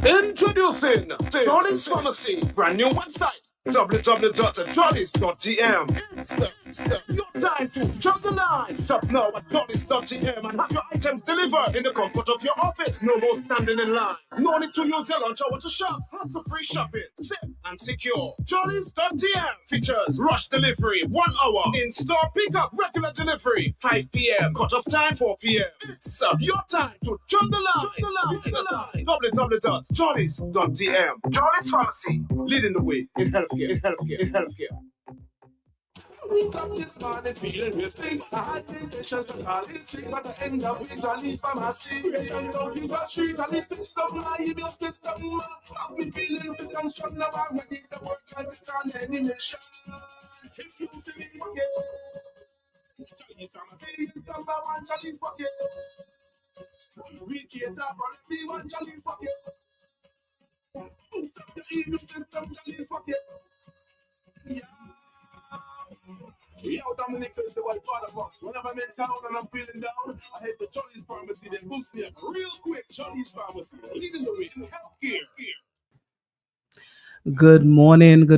Introducing Jolly's Pharmacy, brand new website www.jollies.gm. It's your time to jump the line. Shop now at jollies.gm and have your items delivered in the comfort of your office. No more standing in line. No need to use your lunch hour to shop. Hassle-free shopping, safe and secure. Jollies.gm features rush delivery, 1 hour. In-store pickup, regular delivery, 5 p.m. Cut-off time, 4 p.m. It's your time to jump the line. www.jollies.gm. Jollies Pharmacy, leading the way in healthcare. We got this morning feeling real stink. I had temptations to call it sick, but I end up with Jolly's Pharmacy. Break down down in the street, Jolly's system, my immune system. Have me feeling fit and strong, now I'm ready to work and return any mission. If you see me forget, Jolly's Pharmacy is number one, Jolly's forget. We cater for everyone, Jolly's forget. Boost up your immune system, Jolly's forget. Yeah. Yo, Dominic is the white father box. Whenever I'm in town and I'm feeling down, I head to Jolly's Pharmacy, then boost me up real quick. Jolly's Pharmacy, leading the way in healthcare. Good morning,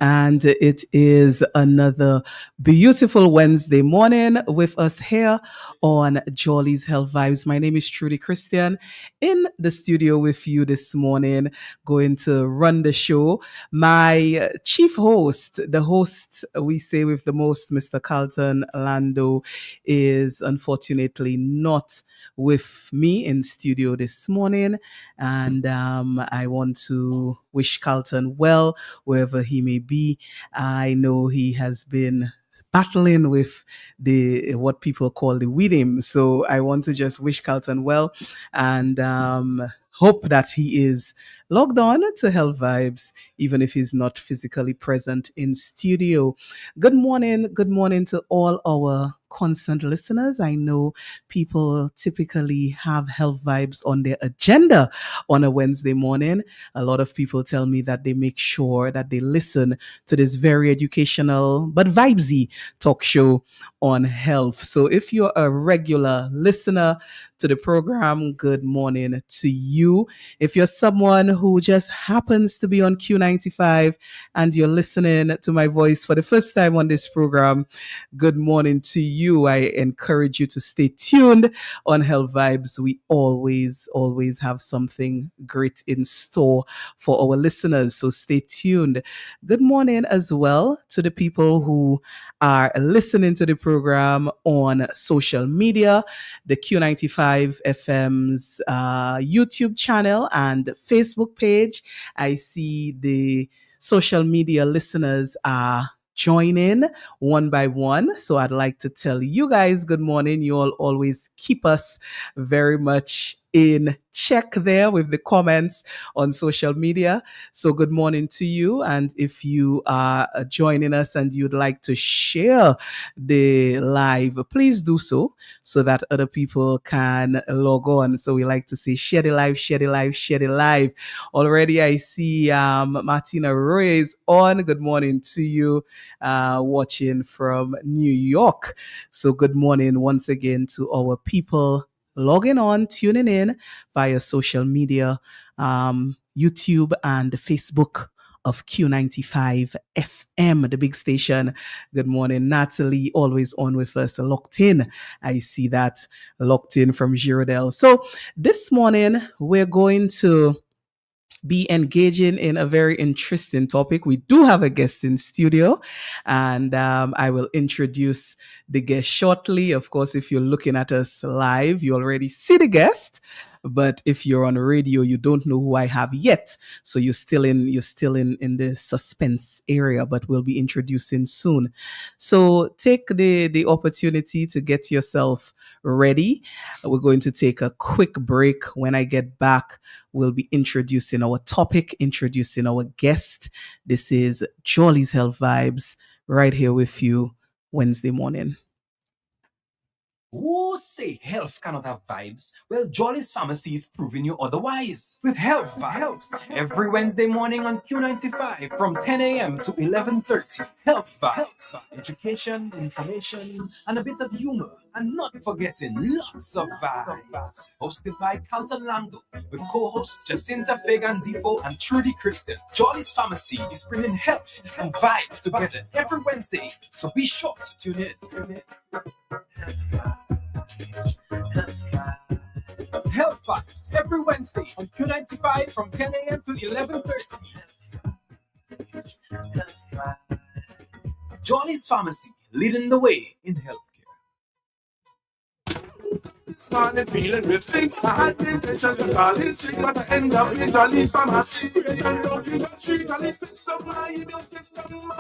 and it is another beautiful Wednesday morning with us here on Jolly's Health Vibes. My name is Trudy Christian, in the studio with you this morning, going to run the show. My chief host, the host we say with the most, Mr. Carlton Lando, is unfortunately not with me in studio this morning, and I want to wish Carlton well wherever he may be. I know he has been battling with the what people call the weeding, so I want to just wish Carlton well and hope that he is logged on to Health Vibes, even if he's not physically present in studio. Good morning to all our constant listeners. I know people typically have Health Vibes on their agenda on a Wednesday morning. A lot of people tell me that they make sure that they listen to this very educational but vibesy talk show on health. So if you're a regular listener to the program, good morning to you. If you're someone who just happens to be on Q95 and you're listening to my voice for the first time on this program, good morning to you. I encourage you to stay tuned on Health Vibes. We always have something great in store for our listeners, so stay tuned. Good morning as well to the people who are listening to the program on social media, the Q95 FM's YouTube channel and Facebook page. I see the social media listeners are joining one by one. So I'd like to tell you guys good morning. You all always keep us very much in check there with the comments on social media. So good morning to you. And if you are joining us and you'd like to share the live, please do so that other people can log on. So we like to say share the live, share the live, share the live. Already I see Martina Roy is on. Good morning to you, watching from New York. So good morning once again to our people logging on, tuning in via social media, YouTube and Facebook of Q95 FM, the big station. Good morning, Natalie, always on with us, locked in. I see that, locked in from Girardel. So this morning, we're going to be engaging in a very interesting topic. We do have a guest in studio, and I will introduce the guest shortly. Of course, if you're looking at us live, you already see the guest. But if you're on radio, you don't know who I have yet. So you're still in the suspense area, but we'll be introducing soon. So take the opportunity to get yourself ready. We're going to take a quick break. When I get back, we'll be introducing our topic, introducing our guest. This is Jolly's Health Vibes, right here with you Wednesday morning. Who say health cannot have vibes? Well, Jolly's Pharmacy is proving you otherwise. With Health Vibes, every Wednesday morning on Q95 from 10 a.m. to 11:30. Health Vibes, education, information, and a bit of humor. And not forgetting lots of vibes. Hosted by Carlton Lando with co-hosts Jacinta Fagan Depot and Trudy Kristen. Jolly's Pharmacy is bringing health and vibes together every Wednesday, so be sure to tune in. Health Vibes every Wednesday on Q95 from 10 a.m. to 11:30. Jolly's Pharmacy, leading the way in healthcare. This morning feeling distinct. I had intentions to call it sick, but I end up in Jolly's Pharmacy. And don't give a treat, Jolly's fix up my immune system.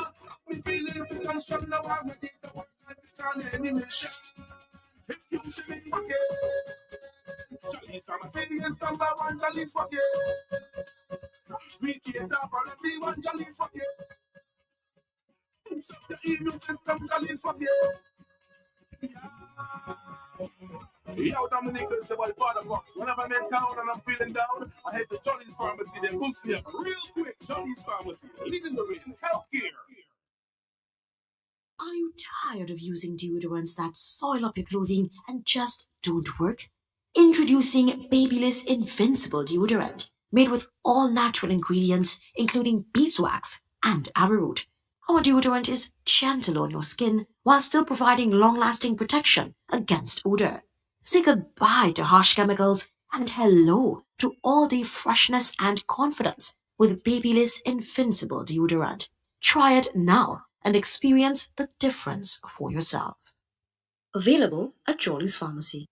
Me feeling fit and strong now, I'm ready to work and stand any mission. If you see me again, Jolly's Pharmacy is number one, Jolly's for you. We can't talk for everyone, Jolly's for you. Fix up the immune system, Jolly's for you. Yo, Dominic, it's about bottom box. Whenever I'm in town and I'm feeling down, I head to Jolly's Pharmacy, then boost me up real quick. Jolly's Pharmacy, leading the way in healthcare. Are you tired of using deodorants that soil up your clothing and just don't work? Introducing Babyliss Invincible Deodorant, made with all natural ingredients, including beeswax and arrowroot. Our deodorant is gentle on your skin while still providing long-lasting protection against odor. Say goodbye to harsh chemicals and hello to all-day freshness and confidence with Babyliss Invincible Deodorant. Try it now and experience the difference for yourself. Available at Jolly's Pharmacy.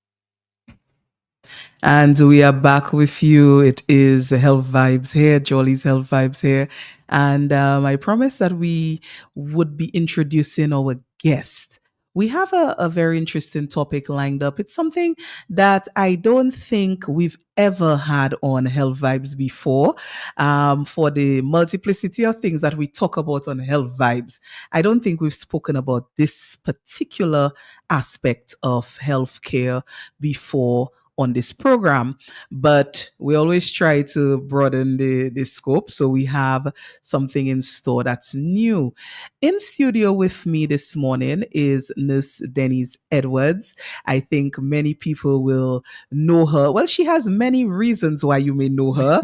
And we are back with you. It is Health Vibes here, Jolly's Health Vibes here. And I promised that we would be introducing our guest. We have a very interesting topic lined up. It's something that I don't think we've ever had on Health Vibes before. For the multiplicity of things that we talk about on Health Vibes, I don't think we've spoken about this particular aspect of healthcare before on this program, but we always try to broaden the scope. So we have something in store that's new. In studio with me this morning is Nurse Denise Edwards. I think many people will know her. Well, she has many reasons why you may know her.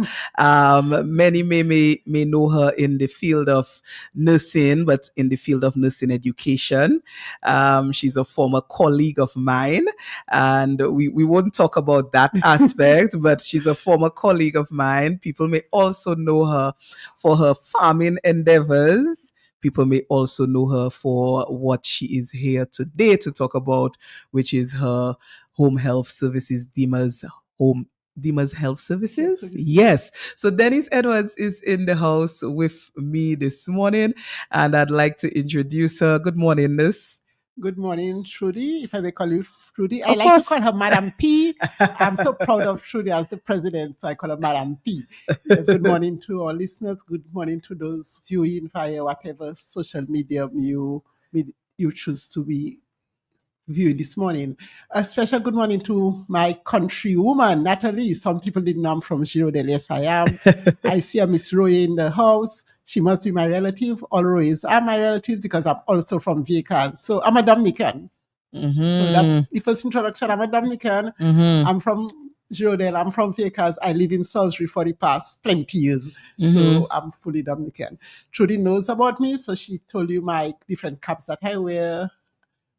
Many may know her in the field of nursing, but in the field of nursing education. She's a former colleague of mine, and we won't talk about that aspect, but she's a former colleague of mine. People may also know her for her farming endeavors. People may also know her for what she is here today to talk about, which is her home health services, Dima's Health Services. Yes. So Denise Edwards is in the house with me this morning, and I'd like to introduce her. Good morning, Nurse. Good morning, Trudy. If I may call you Trudy, I Of like course. to call her Madam P. I'm so proud of Trudy as the president, so I call her Madam P. Yes, good morning to our listeners. Good morning to those viewing via whatever social medium you choose to be viewing this morning. A special good morning to my countrywoman, Natalie. Some people didn't know I'm from Girodel. Yes, I am. I see a Miss Roy in the house. She must be my relative. All Roys are my relatives because I'm also from Viecas. So I'm a Dominican. So that's the first introduction. I'm a Dominican. I'm from Girodel. I'm from Viecas. I live in Salisbury for the past plenty years. So I'm fully Dominican. Trudy knows about me, so she told you my different caps that I wear.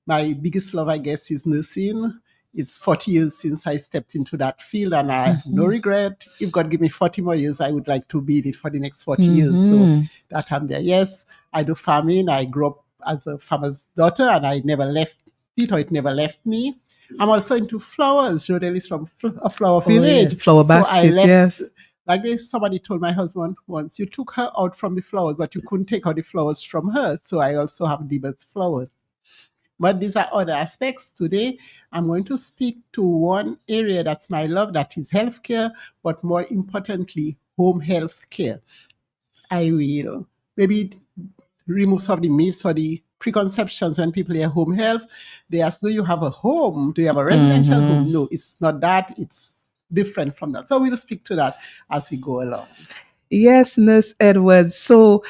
My biggest love, I guess, is nursing. It's 40 years since I stepped into that field, and I have no regret. If God give me 40 more years, I would like to be in it for the next 40 years. So that I'm there. Yes, I do farming. I grew up as a farmer's daughter, and I never left it, or it never left me. I'm also into flowers. Rodel is from a flower village. Yeah. Flower basket, yes. Like this, somebody told my husband once, you took her out from the flowers, but you couldn't take out the flowers from her. So I also have Diba's flowers. But these are other aspects. Today, I'm going to speak to one area that's my love, that is healthcare, but more importantly, home health care. I will maybe remove some of the myths or the preconceptions when people hear home health. They ask, do you have a home? Do you have a residential home? No, it's not that. It's different from that. So we'll speak to that as we go along. Yes, Nurse Edwards. So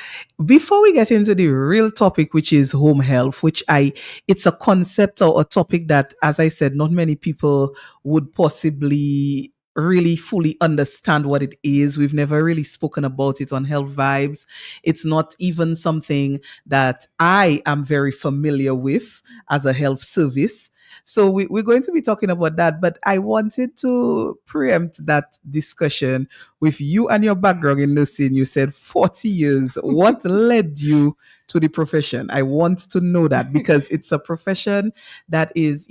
before we get into the real topic, which is home health, it's a concept or a topic that, as I said, not many people would possibly really fully understand what it is. We've never really spoken about it on Health Vibes. It's not even something that I am very familiar with as a health service. So we're going to be talking about that, but I wanted to preempt that discussion with you and your background in nursing. You said 40 years. What led you to the profession? I want to know that because it's a profession that is,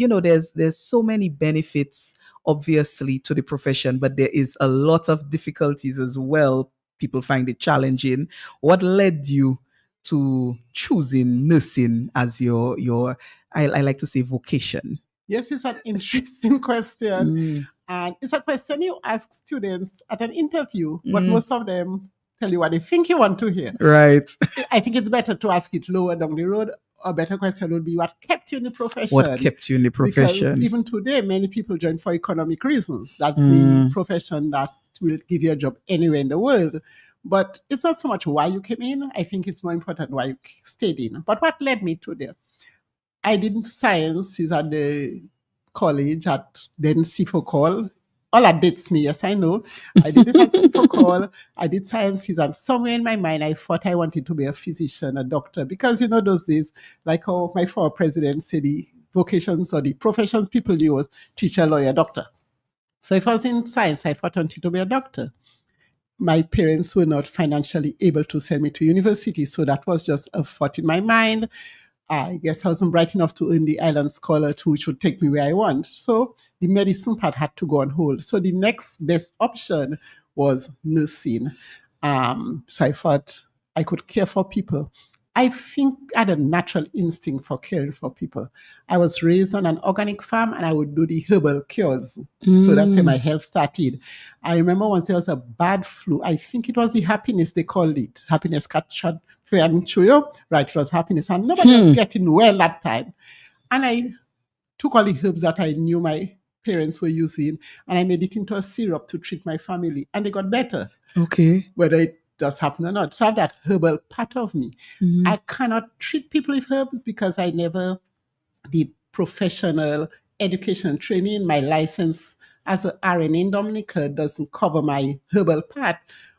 there's so many benefits obviously to the profession, but there is a lot of difficulties as well. People find it challenging. What led you to choosing nursing as your I like to say vocation? Yes, it's an interesting question. Mm, And it's a question you ask students at an interview, but Mm. most of them tell you what they think you want to hear. right. I think it's better to ask it lower down the road. A better question would be what kept you in the profession? What kept you in the Because profession? even today, many people join for economic reasons. That's Mm. the profession that will give you a job anywhere in the world. But it's not so much why you came in. I think it's more important why you stayed in. But what led me to there? I did sciences at the college at then Call. All that dates me, yes, I know. I did it at Call. I did sciences, and somewhere in my mind, I thought I wanted to be a physician, a doctor, because those days, like how my former president said, the vocations or the professions people knew was teacher, lawyer, doctor. So if I was in science, I thought I wanted to be a doctor. My parents were not financially able to send me to university, so that was just a thought in my mind. I guess I wasn't bright enough to earn the Island Scholar too, which would take me where I want. So the medicine part had to go on hold. So the next best option was nursing. So I thought I could care for people. I think I had a natural instinct for caring for people. I was raised on an organic farm and I would do the herbal cures. So that's where my health started. I remember once there was a bad flu. I think it was the happiness they called it. Happiness captured Chuyo. Right, it was happiness. And nobody was getting well that time. And I took all the herbs that I knew my parents were using and I made it into a syrup to treat my family. And they got better, Okay. whether it does happen or not. So I have that herbal part of me. Mhm. I cannot treat people with herbs because I never did professional education training. My license as an RN in Dominica doesn't cover my herbal part.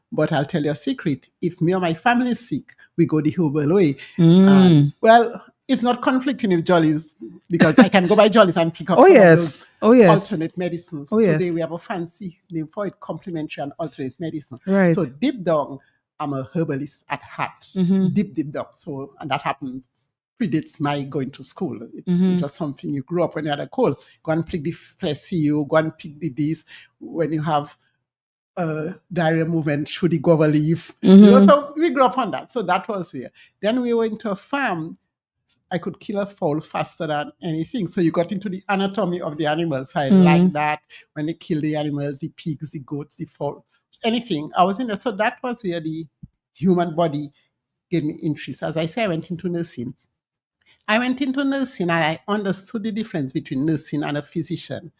But I'll tell you a secret. If me or my family is sick, we go the herbal way. Mm. Well, it's not conflicting with Jollies because I can go by Jollies and pick up Oh some of yes. those Oh yes. alternate medicines. Oh, yes. Today we have a fancy name for it, complementary and alternate medicine. Right. So deep down, I'm a herbalist at heart. Mhm. Deep down. So, and that happens predates my going to school. Mhm. It's just something you grew up when you had a cold. Go and pick the Flexio, go and pick the this. When you have diarrhea movement, through the guava leaf. Mhm. So we grew up on that. So that was here. Then we went to a farm. I could kill a fowl faster than anything. So you got into the anatomy of the animals. So I like that. When they kill the animals, the pigs, the goats, the fowl, anything. I was in there. So that was where the human body gave me interest. As I say, I went into nursing. And I understood the difference between nursing and a physician.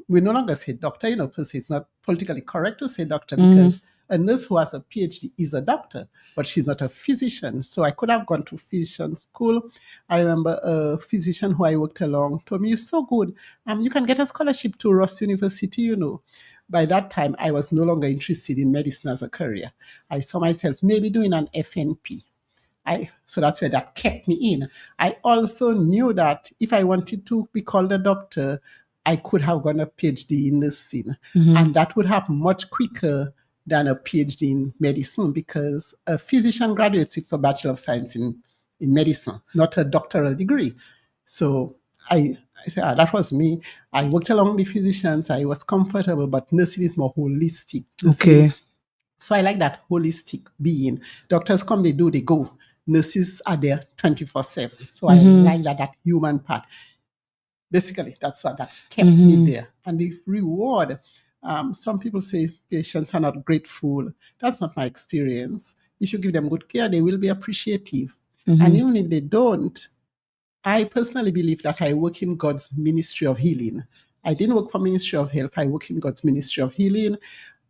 We no longer say doctor, per se. It's not politically correct to say doctor because a nurse who has a PhD is a doctor, but she's not a physician. So I could have gone to physician school. I remember a physician who I worked along told me, "You're so good. You can get a scholarship to Ross University, By that time, I was no longer interested in medicine as a career. I saw myself maybe doing an FNP. So that's where that kept me in. I also knew that if I wanted to be called a doctor, I could have gone a PhD in nursing. And that would happen much quicker than a PhD in medicine because a physician graduates with a Bachelor of Science in medicine, not a doctoral degree. So I said, that was me. I worked along the physicians. I was comfortable, but nursing is more holistic. Okay. So I like that holistic being. Doctors come, they do, they go. Nurses are there 24/7. So I like that human part. Basically, that's what that kept me there. And the reward, some people say patients are not grateful. That's not my experience. If you give them good care, they will be appreciative. And even if they don't, I personally believe that I work in God's ministry of healing. I didn't work for Ministry of Health. I work in God's ministry of healing.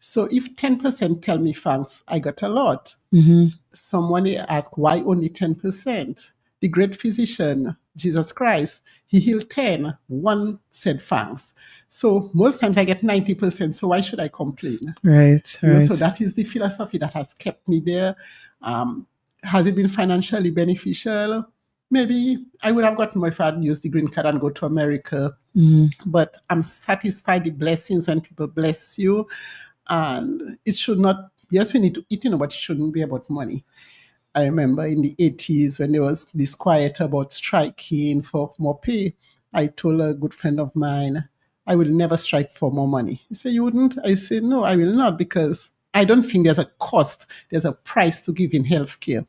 So if 10% tell me thanks, I got a lot. Mhm. Someone asked, why only 10%? The great physician, Jesus Christ, he healed 10. One said thanks. So most times I get 90%. So why should I complain? Right. You know, so Right. that is the philosophy that has kept me there. Has it been financially beneficial? Maybe I would have gotten more if I had used the green card and go to America. Mhm. But I'm satisfied the blessings when people bless you. And it should not, yes, we need to eat, but it shouldn't be about money. I remember in the 80s when there was this quiet about striking for more pay, I told a good friend of mine, I will never strike for more money. He said, you wouldn't? I said, no, I will not, because I don't think there's a cost, there's a price to give in healthcare.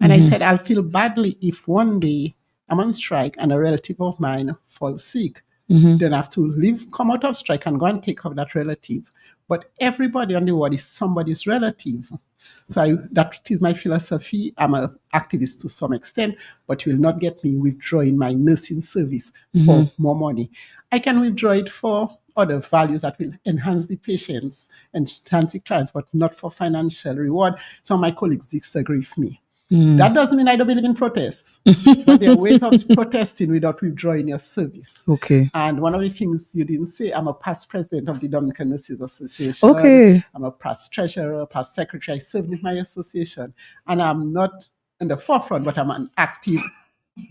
And I said, I'll feel badly if one day I'm on strike and a relative of mine falls sick. Then I have to leave, come out of strike and go and take care of that relative. But everybody on the world is somebody's relative. So that is my philosophy. I'm an activist to some extent, but you will not get me withdrawing my nursing service for more money. I can withdraw it for other values that will enhance the patients and enhance the clients, but not for financial reward. Some of my colleagues disagree with me. That doesn't mean I don't believe in protests, but there are ways of protesting without withdrawing your service. Okay. And one of the things you didn't say, I'm a past president of the Dominican Nurses Association. Okay. I'm a past treasurer, past secretary. I served with my association. And I'm not in the forefront, but I'm an active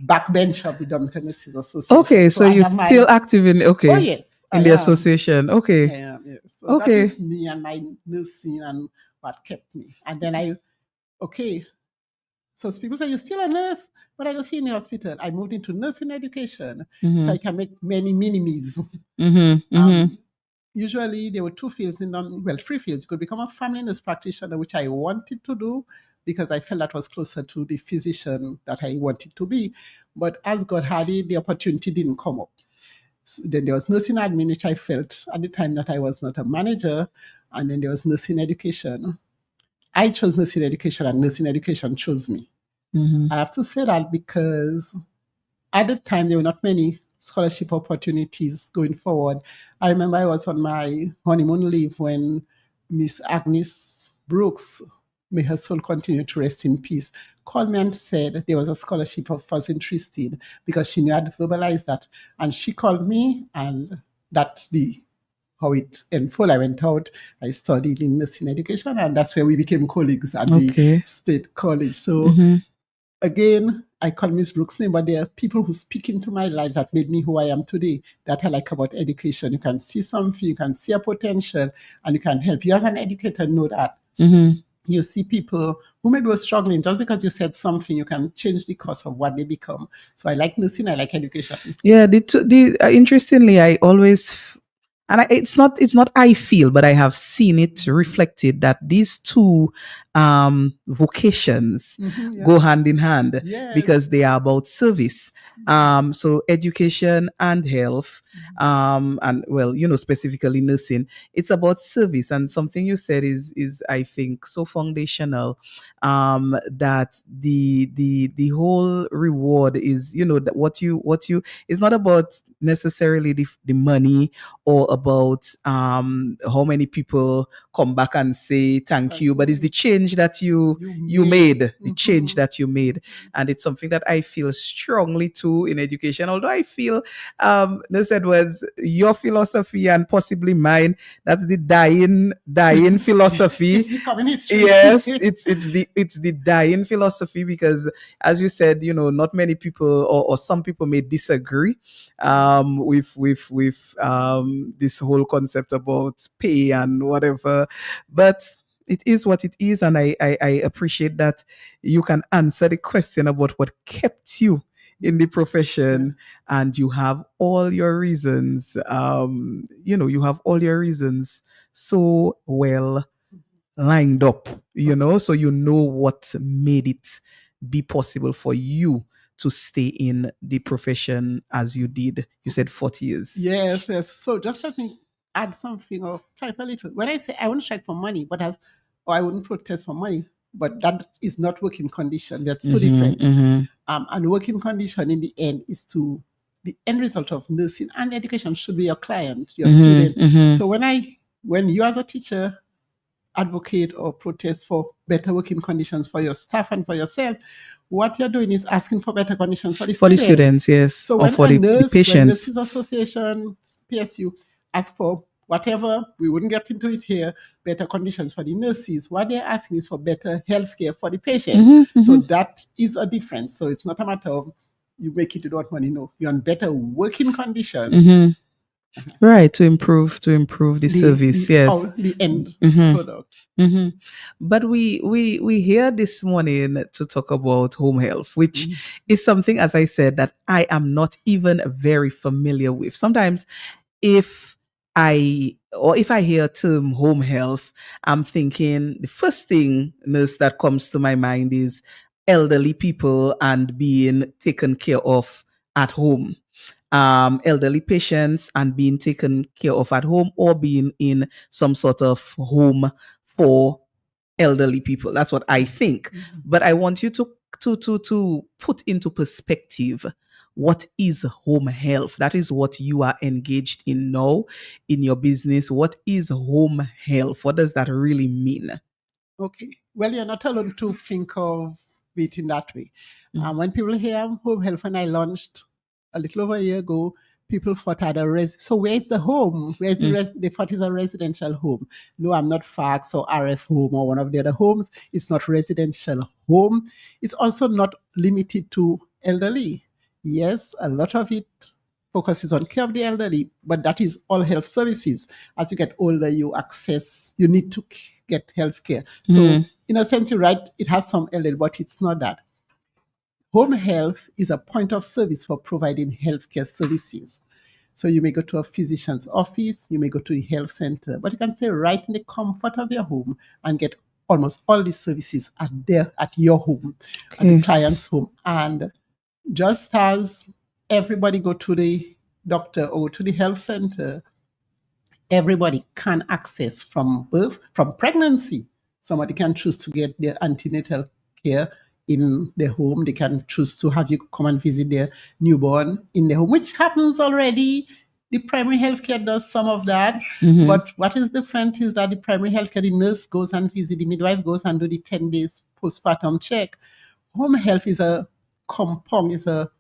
backbench of the Dominican Nurses Association. Okay. So I you're have my- still active in Oh, yes. in I the am. association. Okay. I am, yes. So Okay. that is me and my nursing and what kept me. And then so people say, you're still a nurse, but I don't see in the hospital. I moved into nursing education so I can make many mini-me's. Usually there were two fields three fields. You could become a family nurse practitioner, which I wanted to do because I felt that was closer to the physician that I wanted to be. But as God had it, the opportunity didn't come up. So then there was nursing admin, which I felt at the time that I was not a manager. And then there was nursing education. I chose nursing education and nursing education chose me. I have to say that because at the time there were not many scholarship opportunities going forward. I remember I was on my honeymoon leave when Miss Agnes Brooks, may her soul continue to rest in peace, called me and said there was a scholarship of was interested because she knew I'd verbalized that. And she called me, and that's how it unfolded. I went out, I studied in nursing education, and that's where we became colleagues at the state college. So again, I call Miss Brooks' name, but there are people who speak into my lives that made me who I am today, that I like about education. You can see something, you can see a potential, and you can help. You as an educator know that. You see people who maybe were struggling, just because you said something, you can change the course of what they become. So I like nursing, I like education. Yeah, interestingly, I always, it's not I feel, but I have seen it reflected that these two vocations go hand in hand because they are about service. So education and health, and specifically nursing, it's about service. And something you said is I think so foundational, that the whole reward is, that what you is not about necessarily the money or about how many people come back and say thank you, but it's the change that you made, the change that you made. And it's something that I feel strongly too in education, although I feel Nurse Edwards, your philosophy and possibly mine, that's the dying philosophy. It's becoming history. Yes, it's the dying philosophy, because as you said, not many people or some people may disagree with this whole concept about pay and whatever, but it is what it is. And I appreciate that you can answer the question about what kept you in the profession, and you have all your reasons, you have all your reasons so well lined up, so what made it be possible for you to stay in the profession as you did. You said 40 years. Yes. So just let me add something or clarify a little. When I say I won't strike for money, but I wouldn't protest for money, but that is not working condition. That's two different. And working condition in the end is the end result of nursing and education should be your client, your student. So when you as a teacher advocate or protest for better working conditions for your staff and for yourself, what you're doing is asking for better conditions for the For the students. students, yes, So or when for a the nurse, when patients. Nurses Association, PSU, ask for whatever, we wouldn't get into it here, better conditions for the nurses. What they're asking is for better healthcare for the patients. Mhm, So mhm. that is a difference. So it's not a matter of you make it, you don't want money. No, you're on better working conditions. Mhm. Right, to improve the service, yes. The end Mhm. product. Hmm. But we here this morning to talk about home health, which is something, as I said, that I am not even very familiar with. Sometimes, if if I hear term home health, I'm thinking the first thing, nurse, that comes to my mind is elderly people and being taken care of at home, elderly patients and being taken care of at home, or being in some sort of home for elderly people. That's what I think. But I want you to put into perspective, what is home health? That is what you are engaged in now in your business. What is home health? What does that really mean? Okay. Well, you're not alone to think of it in that way. Mhm. When people hear home health, when I launched a little over a year ago, people thought I had so where's the home? Where's the they thought it's a residential home. No, I'm not Fax or RF Home or one of the other homes. It's not residential home. It's also not limited to elderly. Yes, a lot of it focuses on care of the elderly, but that is all health services. As you get older, you need to get health care. So, in a sense, you're right, it has some elderly, but it's not that. Home health is a point of service for providing healthcare services. So you may go to a physician's office, you may go to a health center, but you can stay right in the comfort of your home and get almost all these services at your home, at the client's home. And just as everybody go to the doctor or to the health center, everybody can access from birth, from pregnancy. Somebody can choose to get their antenatal care in their home. They can choose to have you come and visit their newborn in their home, which happens already. The primary healthcare does some of that. But what is different is that the primary healthcare, the nurse goes and visits, the midwife goes and do the 10 days postpartum check. Home health is a compound, is a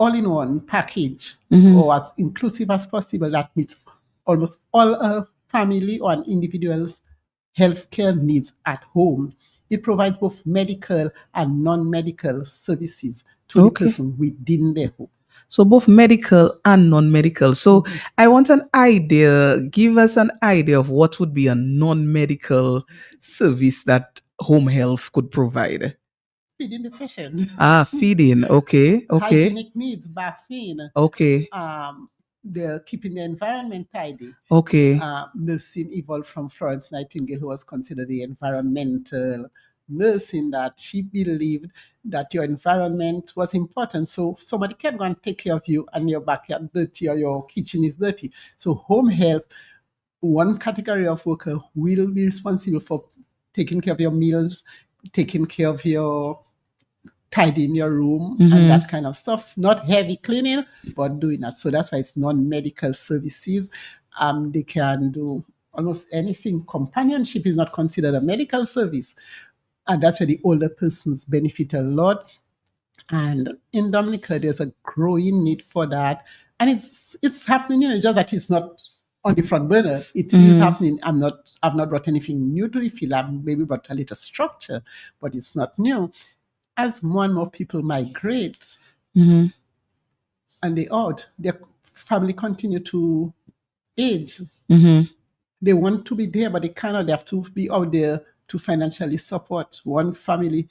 all-in-one package, or as inclusive as possible, that meets almost all a family or an individual's healthcare needs at home. It provides both medical and non-medical services to the person within their home. So both medical and non-medical. So I want an idea. Give us an idea of what would be a non-medical service that home health could provide. Feeding the patient. Feeding. Okay. Hygienic needs, bathing. Okay. They're keeping the environment tidy. Okay. Nursing evolved from Florence Nightingale, who was considered the environmental nursing, that she believed that your environment was important. So somebody can go and take care of you and your backyard dirty or your kitchen is dirty. So home health, one category of worker will be responsible for taking care of your meals, taking care of your tidying your room and that kind of stuff. Not heavy cleaning, but doing that. So that's why it's non-medical services. They can do almost anything. Companionship is not considered a medical service. And that's where the older persons benefit a lot. And in Dominica, there's a growing need for that. And it's happening, just that it's not on the front burner. It is happening. I've not brought anything new to the field. I've maybe brought a little structure, but it's not new. As more and more people migrate and their family continue to age, they want to be there, but they cannot. They have to be out there to financially support. One family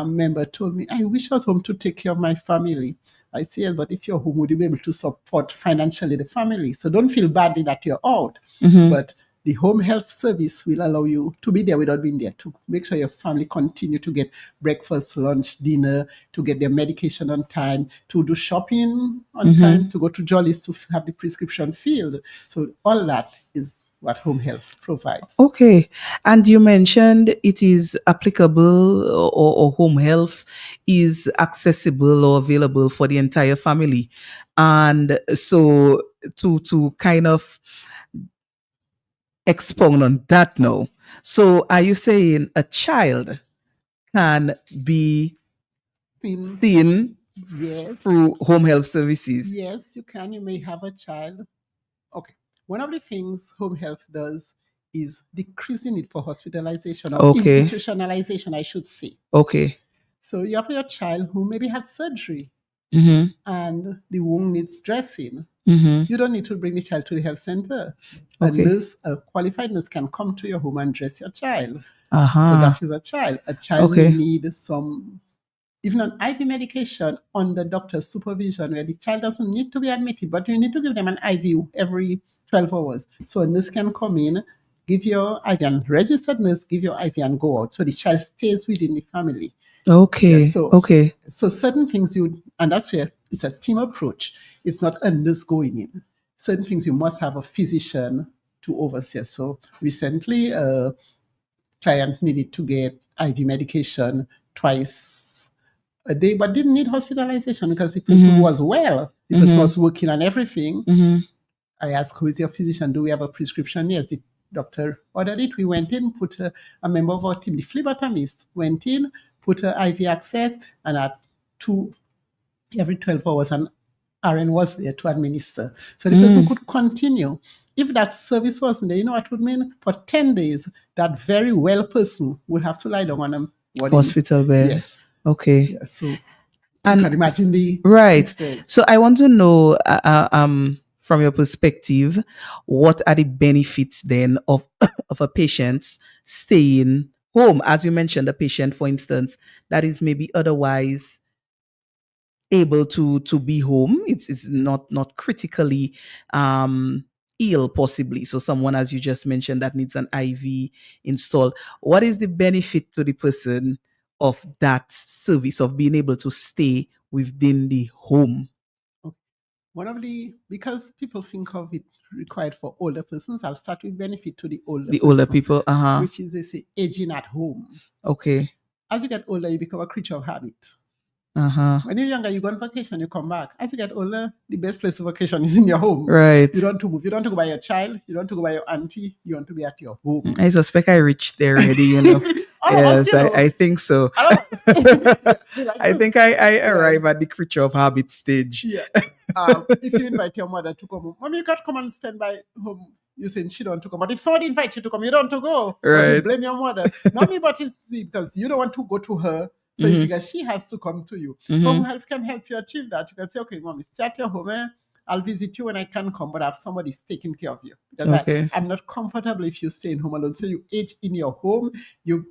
member told me, I wish I was home to take care of my family. I say, yes, but if you're home, would you be able to support financially the family? So don't feel badly that you're out, but the home health service will allow you to be there without being there, to make sure your family continue to get breakfast, lunch, dinner, to get their medication on time, to do shopping on time, to go to Jolly's to have the prescription filled. So all that is what home health provides. Okay. And you mentioned it is applicable, or home health is accessible or available for the entire family. And so to kind of expound on that now. So are you saying a child can be Seen, seen yes, through home health services? yes, you can. You may have a child. Okay. One of the things home health does is decreasing it for hospitalization or Okay. institutionalization, I should say. Okay. So you have your child who maybe had surgery Mm-hmm. and the wound needs dressing. Mm-hmm. You don't need to bring the child to the health center. A Okay. nurse, a qualified nurse can come to your home and dress your child. So Uh-huh. that is a child. A child Okay. will need some, even an IV medication under doctor's supervision, where the child doesn't need to be admitted, but you need to give them an IV every 12 hours. So a nurse can come in, give your IV, and registered nurse give your IV and go out. So the child stays within the family. Okay. Yeah, so- Okay. So certain things and that's where it's a team approach. It's not a nurse going in. Certain things you must have a physician to oversee. So recently, a client needed to get IV medication twice a day, but didn't need hospitalization because the person Mhm. was well. The person Mhm. was working on everything. Mm-hmm. I asked, who is your physician? Do we have a prescription? Yes, the doctor ordered it. We went in, put a member of our team, the phlebotomist, went in, put a IV access, and at every 12 hours, an RN was there to administer. So the person could continue. If that service wasn't there, you know what would mean? For 10 days, that very well person would have to lie down on a warding. Hospital bed. Yes. Okay. Yeah, so you And can imagine the right. effect. So I want to know, from your perspective, what are the benefits then of of a patient staying home? As you mentioned, a patient, for instance, that is maybe otherwise able to be home. It's not critically ill, possibly. So someone, as you just mentioned, that needs an IV installed. What is the benefit to the person of that service of being able to stay within the home? Because people think of it required for older persons, I'll start with benefit to the older The older person, people. Uh-huh. which is, they say, aging at home. Okay. As you get older, you become a creature of habit. Uh-huh. When you're younger, you go on vacation, you come back. As you get older, the best place to vacation is in your home. Right. You don't want to move. You don't want to go by your child. You don't want to go by your auntie. You want to be at your home. I suspect I reached there already, you know. All of us, Yes, you know. I think so. All of us. I think I arrive at the creature of habit stage. Yeah. If you invite your mother to come home, Mommy, you can't come and spend by home. You saying she don't want to come. But if somebody invites you to come, you don't want to go. But you Right. blame your mother. Mommy, but it's because you don't want to go to her. So you figure she has to come to you. Mhm. Home health can help you achieve that. You can say, okay, Mommy, stay at your home. I'll visit you when I can come, but I have somebody taking care of you. Because Okay. I'm not comfortable if you're staying home alone. So you age in your home, you're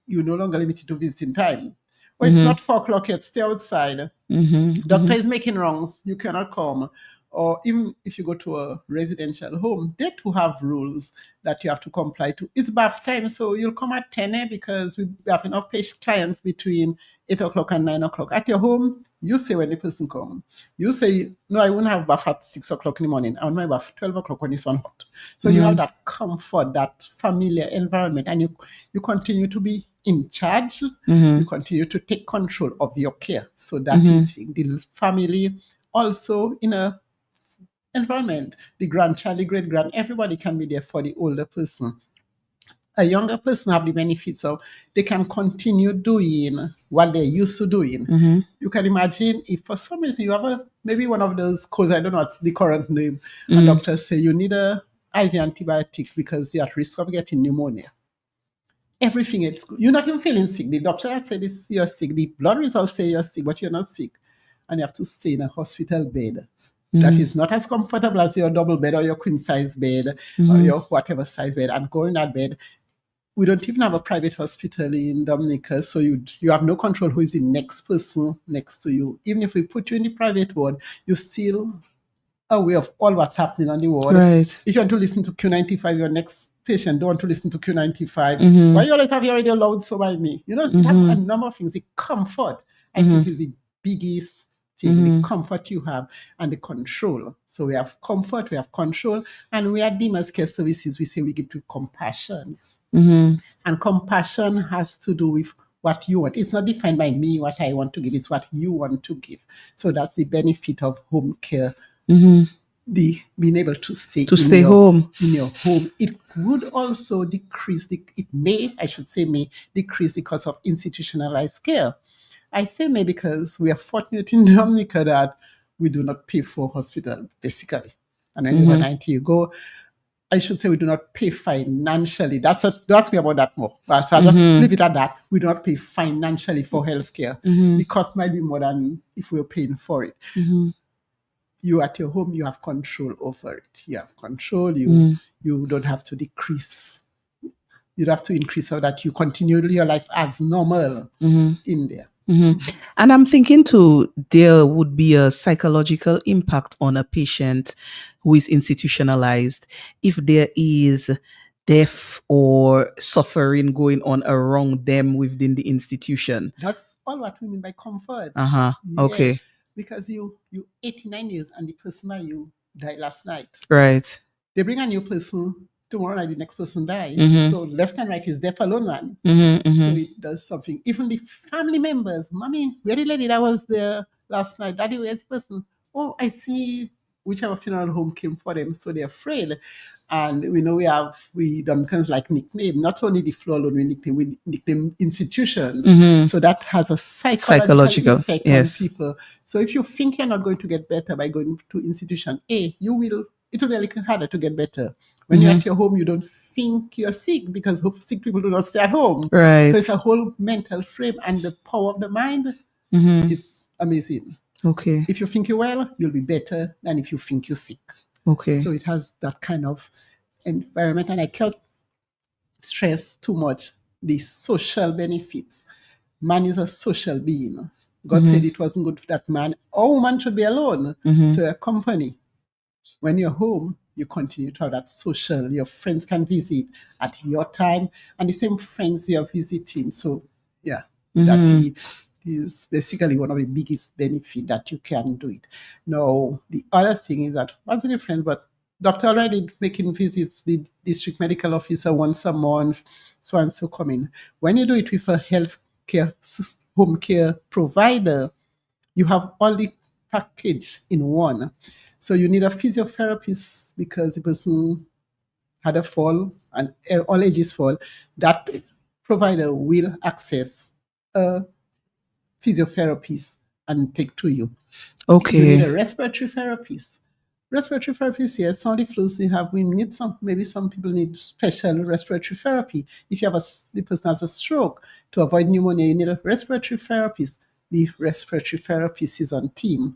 no longer limited to visiting time. Or it's Mhm. not 4 o'clock yet, stay outside. Mm-hmm. Doctor is making wrongs, you cannot come. Or even if you go to a residential home, they too have rules that you have to comply to. It's bath time, so you'll come at 10 because we have enough patient clients between 8 o'clock and 9 o'clock. At your home, you say when the person comes. You say, no, I won't have bath at 6 o'clock in the morning. I want my bath 12 o'clock when it's on hot. So you have that comfort, that familiar environment, and you continue to be in charge. Mm-hmm. You continue to take control of your care. So that is the family also in a environment. The grandchild, the great grand, everybody can be there for the older person. A younger person have the benefits of they can continue doing what they're used to doing. Mm-hmm. You can imagine if for some reason you have maybe one of those colds, I don't know what's the current name, and doctors say you need a IV antibiotic because you're at risk of getting pneumonia. Everything is good. You're not even feeling sick. The doctor has said you're sick. The blood results say you're sick, but you're not sick. And you have to stay in a hospital bed. That is not as comfortable as your double bed or your queen size bed or your whatever size bed. And go in that bed. We don't even have a private hospital in Dominica, so you have no control who is the next person next to you. Even if we put you in the private ward, you're still aware of all what's happening on the ward. Right. If you want to listen to Q95, your next patient don't want to listen to Q95. Why you always have your radio loud so by me? You know, it have a number of things. The comfort, I think, is the biggest thing. The comfort you have and the control. So we have comfort, we have control, and we at Dimas Care Services, we say we give to compassion. And compassion has to do with what you want. It's not defined by me, what I want to give. It's what you want to give. So that's the benefit of home care. the being able to stay To stay home. in your home. It would also decrease may decrease the cost of institutionalized care. I say may because we are fortunate in Dominica that we do not pay for hospital, basically. And when you are 90, you go. I should say we do not pay financially. That's me about that more. But so I'll just leave it at that. We do not pay financially for healthcare. The cost might be more than if we were paying for it. You at your home, you have control over it. You have control. You don't have to decrease. You have to increase so that you continue your life as normal in there. And I'm thinking too, there would be a psychological impact on a patient who is institutionalized if there is death or suffering going on around them within the institution. That's all what we mean by comfort. Okay. Because you 89 years and the person by you died last night. Right. They bring a new person. Tomorrow night, the next person dies. So left and right is death alone, man. So it does something. Even the family members, mommy, where the lady that was there last night? Daddy, where's the person? Oh, I see whichever funeral home came for them. So they're afraid. And we know we Dominicans like nickname. Not only the floor alone, we nickname institutions. So that has a psychological effect on people. So if you think you're not going to get better by going to institution A, it will be a little harder to get better. When you're at your home, you don't think you're sick because sick people do not stay at home. Right. So it's a whole mental frame, and the power of the mind is amazing. Okay. If you think you're well, you'll be better than if you think you're sick. Okay. So it has that kind of environment, and I can't stress too much the social benefits. Man is a social being. God said it wasn't good for that man or woman should be alone. So your company. When you're home, you continue to have that social. Your friends can visit at your time, and the same friends you're visiting. So, that is basically one of the biggest benefits that you can do it. Now, the other thing is that what's the difference? But doctor already making visits, the district medical officer once a month, so and so coming. When you do it with a home care provider, you have all the package in one. So you need a physiotherapist because the person had a fall and all ages fall. That provider will access a physiotherapist and take to you. Okay. You need a respiratory therapist. Respiratory therapist, yes, some of the flus we need maybe some people need special respiratory therapy. If you have the person has a stroke, to avoid pneumonia, you need a respiratory therapist. The respiratory therapist is on team.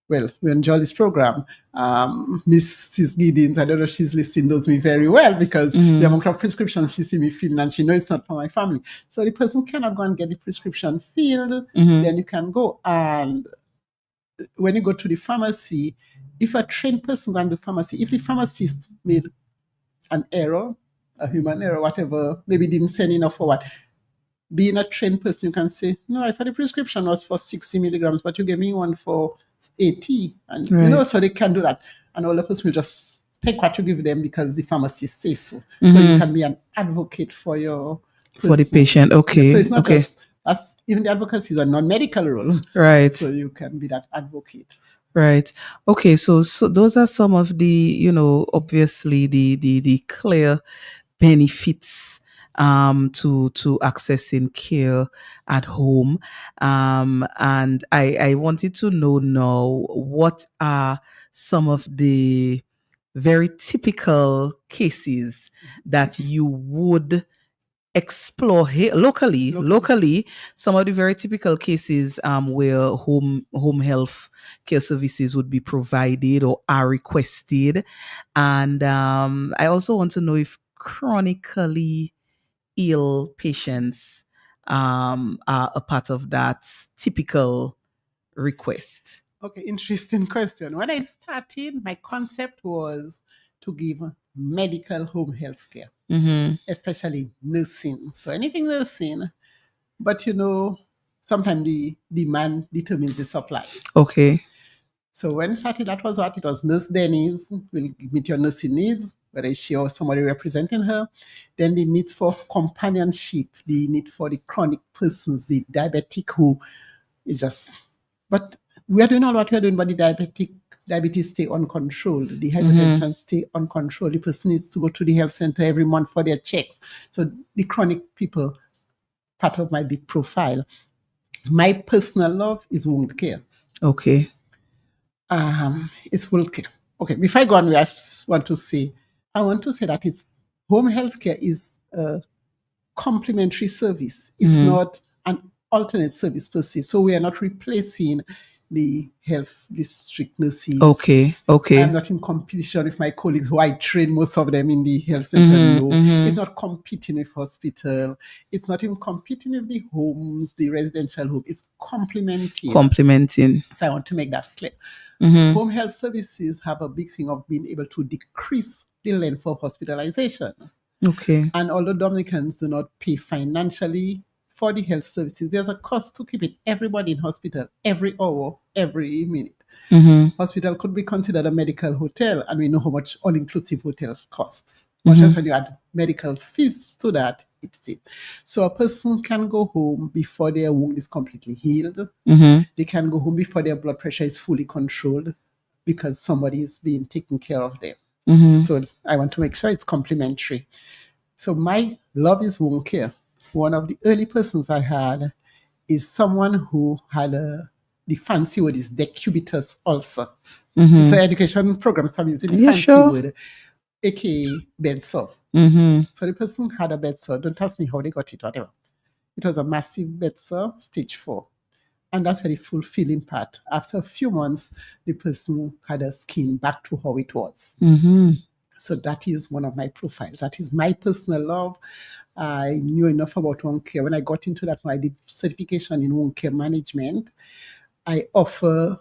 Well, we enjoy this program. Mrs. Giddens, I don't know if she's listening, knows me very well because the amount of prescriptions she sees me filling, and she knows it's not for my family. So the person cannot go and get the prescription filled, then you can go. And when you go to the pharmacy, if a trained person go to the pharmacy, if the pharmacist made an error, a human error, whatever, maybe didn't send enough or what, being a trained person, you can say, no, I thought the prescription was for 60 milligrams, but you gave me one for 80. And, so they can do that. And all the person will just take what you give them because the pharmacist says so. So you can be an advocate for your person. For the patient, okay. So it's not just, even the advocacy is a non-medical role. Right. So you can be that advocate. Right. Okay. So those are some of the, obviously the clear benefits to accessing care at home. And I wanted to know now, what are some of the very typical cases that you would explore here locally, some of the very typical cases where home health care services would be provided or are requested. And I also want to know if chronically ill patients are a part of that typical request. Okay, interesting question. When I started, my concept was to give medical home health care, especially nursing. So anything nursing, but sometimes the demand determines the supply. Okay. So when I started, that was what it was. Nurse Denise will meet your nursing needs, whether it's she or somebody representing her. Then the needs for companionship, the need for the chronic persons, the diabetic who is just. But we are doing all what we are doing, but the diabetes stay uncontrolled, the hypertension stay uncontrolled. The person needs to go to the health center every month for their checks. So the chronic people, part of my big profile. My personal love is wound care. Okay. It's wound care. Okay, before I go on, I just want to say that it's home health care is a complementary service. It's not an alternate service per se. So we are not replacing the health district nurses. Okay. I'm not in competition with my colleagues who I train, most of them in the health center. No, it's not competing with hospital. It's not even competing with the homes, the residential home. It's complementing. So I want to make that clear. Home health services have a big thing of being able to decrease the length of hospitalization. Okay. And although Dominicans do not pay financially for the health services, there's a cost to keep everybody in hospital every hour, every minute. Hospital could be considered a medical hotel, and we know how much all-inclusive hotels cost. Much as when you add medical fees to that, it's it. So a person can go home before their wound is completely healed. They can go home before their blood pressure is fully controlled because somebody is being taken care of them. So I want to make sure it's complementary. So my love is wound care. One of the early persons I had is someone who had the fancy word is decubitus ulcer. It's an education program, so I'm using the fancy word, aka bed sore. So the person had a bed sore. Don't ask me how they got it, whatever. It was a massive bed sore, stage 4. And that's where the fulfilling part. After a few months, the person had her skin back to how it was. So that is one of my profiles. That is my personal love. I knew enough about wound care. When I got into that, I did certification in wound care management. I offer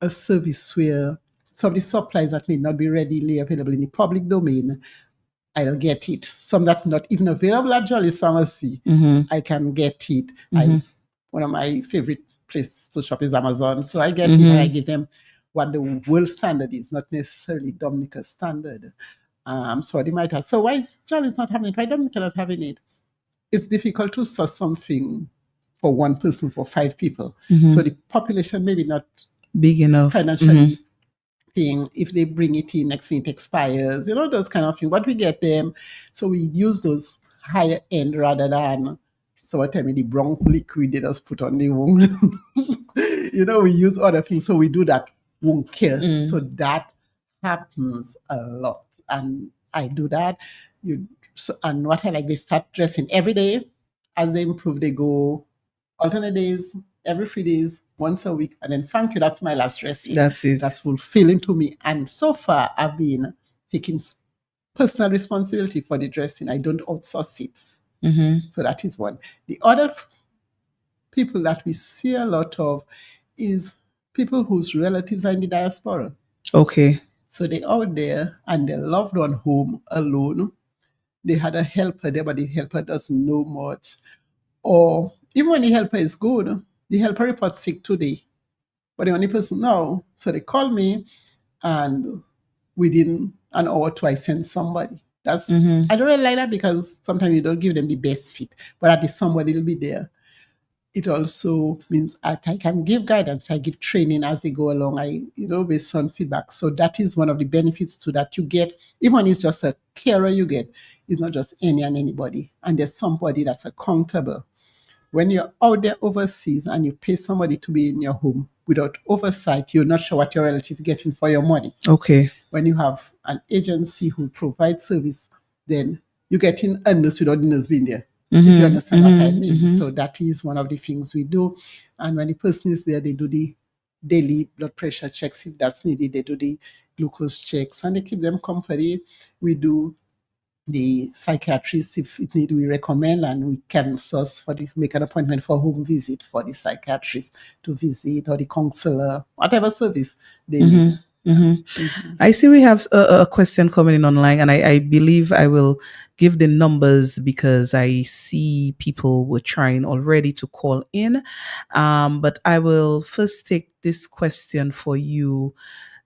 a service where some of the supplies that may not be readily available in the public domain, I'll get it. Some that not even available at Jolly's Pharmacy, I can get it. One of my favorite places to shop is Amazon. So I get it and I give them what the world standard is, not necessarily Dominica's standard. So they might ask, so why Jolly's not having it? Why Dominica not having it? It's difficult to source something for one person, for 5 people. So the population maybe not big enough financially thing. If they bring it in, next week it expires, those kind of things. But we get them. So we use those higher end rather than sometimes the brown liquid they just put on the wound. We use other things. So we do that wound care. So that happens a lot. And I do that. And what I like, they start dressing every day. As they improve, they go alternate days, every 3 days, once a week. And then thank you, that's my last dressing. That's it. That's fulfilling to me. And so far, I've been taking personal responsibility for the dressing. I don't outsource it. So that is one. The other people that we see a lot of is people whose relatives are in the diaspora. Okay. So they're out there and their loved one home alone. They had a helper there, but the helper doesn't know much. Or even when the helper is good, the helper reports sick today, but the only person know. So they call me, and within an hour or two, I send somebody. I don't really like that because sometimes you don't give them the best fit, but at least somebody will be there. It also means that I can give guidance, I give training as they go along, based on feedback. So that is one of the benefits to that you get. Even when it's just a carer you get, it's not just any and anybody. And there's somebody that's accountable. When you're out there overseas and you pay somebody to be in your home without oversight, you're not sure what your relative is getting for your money. Okay. When you have an agency who provides service, then you're getting a nurse without the nurse being there. If you understand what I mean. So that is one of the things we do. And when the person is there, they do the daily blood pressure checks if that's needed. They do the glucose checks and they keep them comforted. We do the psychiatrist, if it need, we recommend, and we can source make an appointment for home visit for the psychiatrist to visit, or the counselor, whatever service they need. I see we have a question coming in online, and I believe I will give the numbers because I see people were trying already to call in. But I will first take this question for you,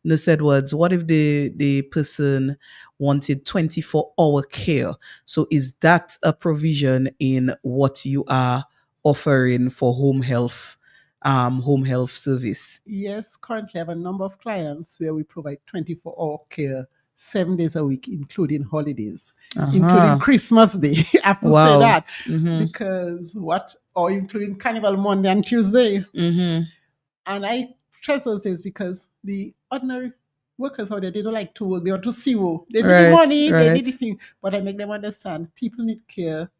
Nurse Edwards. What if the person wanted 24-hour care? So is that a provision in what you are offering for home health home health service? Yes, currently I have a number of clients where we provide 24-hour care 7 days a week, including holidays, including Uh-huh. Christmas Day. I have to say Wow. that Mm-hmm. because or including Carnival Monday and Tuesday. Mm-hmm. And I stress those days because the ordinary workers out there, they don't like to work. They want to see you. They need the Right, money, they right. need the thing. But I make them understand people need care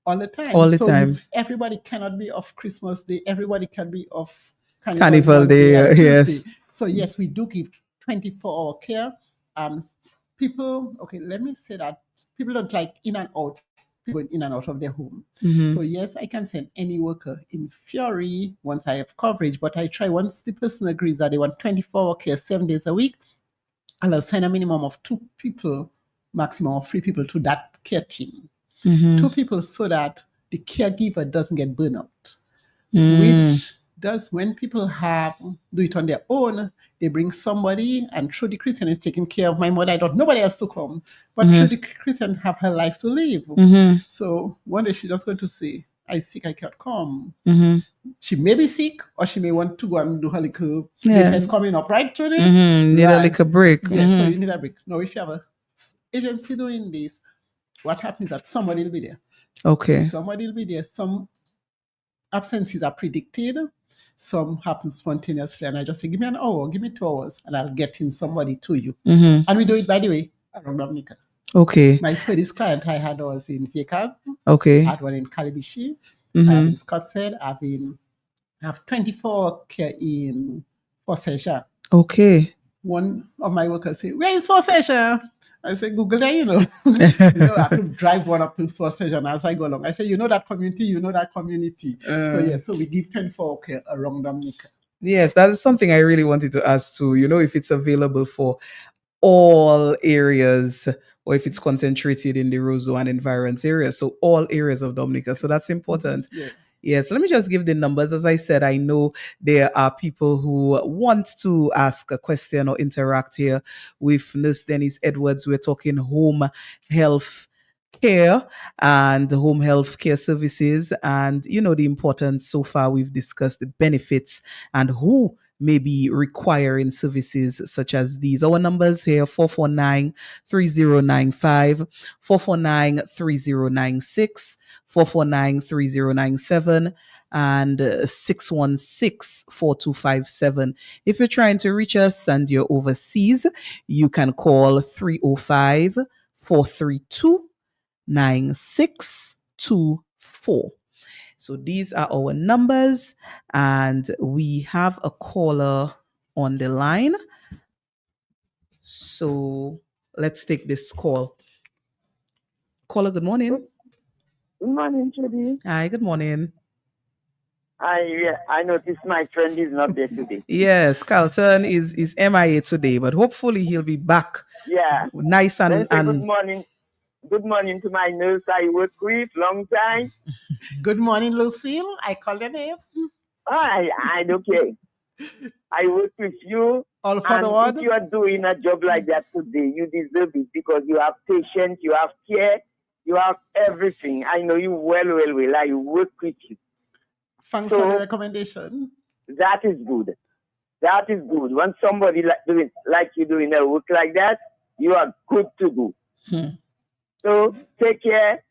all the time. All the So time. everybody cannot be off Christmas Day. Everybody can be off Carnival Monday Day, and Tuesday. yes. So yes, we do give 24-hour care. People, okay, let me say that people don't like in and out, people in and out of their home. Mhm. So yes, I can send any worker in theory once I have coverage, but I try once the person agrees that they want 24-hour care 7 days a week, I'll assign a minimum of 2 people, maximum of 3 people to that care team. Mhm. 2 people so that the caregiver doesn't get burnout. Mm. Which does when people do it on their own, they bring somebody, and Trudy Christian is taking care of my mother. I don't nobody else to come, but Mhm. Trudy Christian have her life to live. Mhm. So one day she's just going to say, "I sick, I can't come." Mhm. She may be sick, or she may want to go and do her little Yeah. defense coming up, right, Trudy? Mhm. Need a Right. little break. Yes, so Mhm. you need a break. Now, if you have a agency doing this, what happens is that somebody will be there. Okay. Somebody will be there. Some absences are predicted. Some happen spontaneously, and I just say, "Give me an hour, give me 2 hours, and I'll get in somebody to you." Mhm. And we do it, by the way, around Dominica. Okay. My first client I had was in Vegas. Okay. I had one in Calibishi. I have Mhm. in Scottsdale. I have 24 care in Forsesha. Okay. One of my workers say, "Where is Forsesha?" I say, "Google there, you know." I have to drive one up to Forsesha, and as I go along, I say, "You know that community, you know that community." So yes, so we give 24 care around Dominica. Yes, that is something I really wanted to ask too. If it's available for all areas or if it's concentrated in the Roseau and environs area. So all areas of Dominica. So that's important. Yeah. Yes, let me just give the numbers. As I said, I know there are people who want to ask a question or interact here with Nurse Denise Edwards. We're talking home health care and home health care services, and the importance. So far we've discussed the benefits and who may be requiring services such as these. Our numbers here: 449-3095, 449-3096, 449-3097, and 616-4257. If you're trying to reach us and you're overseas, you can call 305-432-9624. So these are our numbers, and we have a caller on the line. So let's take this call. Caller, good morning. Good morning, Judy. Hi, good morning. I noticed my friend is not there today. Yes, Carlton is MIA today, but hopefully he'll be back. Yeah. Nice and good morning. Good morning to my nurse I work with, long time. Good morning, Lucille. I call your name. I don't care. I work with you. All for and the word. If you are doing a job like that today, you deserve it because you have patience, you have care, you have everything. I know you well. I work with you. Thanks for the recommendation. That is good. That is good. When somebody like you doing a work like that, you are good to go. So take care.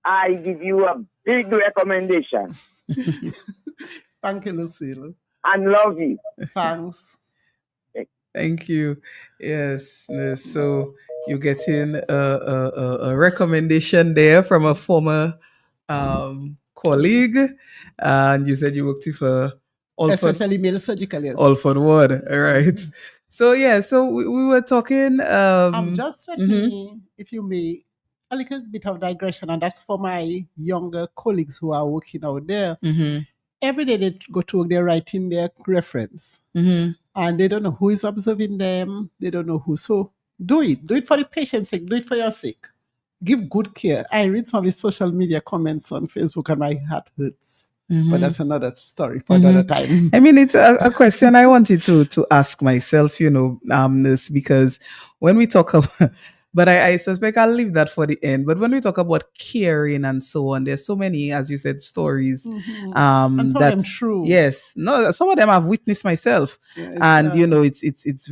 I give you a big recommendation. Thank you, Lucille. And love you. Thanks. Thank you. Yes. So you're getting a recommendation there from a former colleague, and you said you worked with especially male surgical, yes. Alford Ward. All right. So yeah, so we were talking. Just let me, if you may, a little bit of digression, and that's for my younger colleagues who are working out there. Every day they go to work, they're writing their reference, and they don't know who is observing them. They don't know who. So do it for the patient's sake. Do it for your sake. Give good care. I read some of the social media comments on Facebook, and my heart hurts. But that's another story for another time. I mean, it's a question I wanted to ask myself, this, because when we talk But I suspect I'll leave that for the end. But when we talk about caring and so on, there's so many, as you said, stories. And some of them true. Yes, no, some of them I've witnessed myself, Yes, and it's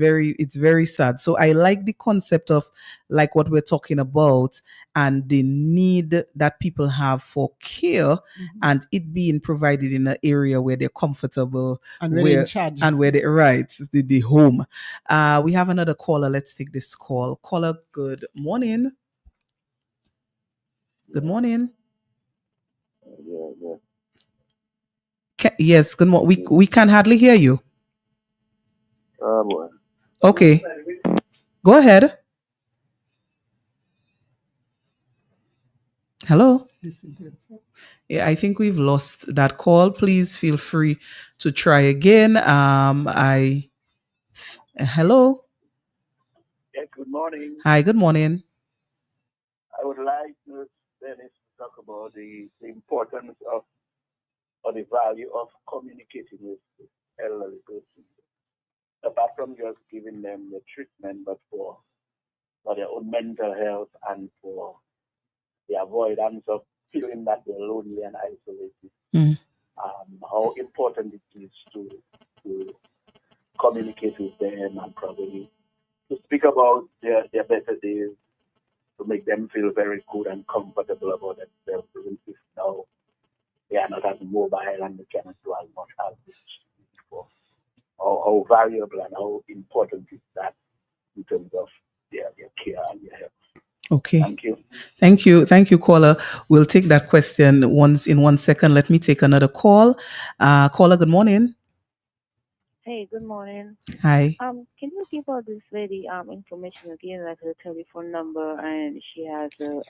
very sad. So I like the concept of like what we're talking about and the need that people have for care and it being provided in an area where they're comfortable and where they're in charge. and where they right the home. We have another caller. Let's take this call. Caller, good morning. Good morning. Yes, good morning. We can hardly hear you. Okay, go ahead. Hello. Yeah, I think we've lost that call. Please feel free to try again. Hello. Yeah, good morning. Hi, good morning. I would like to Dennis to talk about the importance of or the value of communicating with elderly persons. Apart from just giving them the treatment, but for their own mental health and for the avoidance of feeling that they're lonely and isolated. How important it is to communicate with them and probably to speak about their better days, to make them feel very good and comfortable about themselves, even if now they are not as mobile and they cannot do as much as before. How valuable and how important is that in terms of their care and their health. Okay. Thank you. Thank you, caller. We'll take that question once in 1 second. Let me take another call. Caller, good morning. Hey, good morning. Hi. Can you give us this lady information again, like her telephone number, and she has a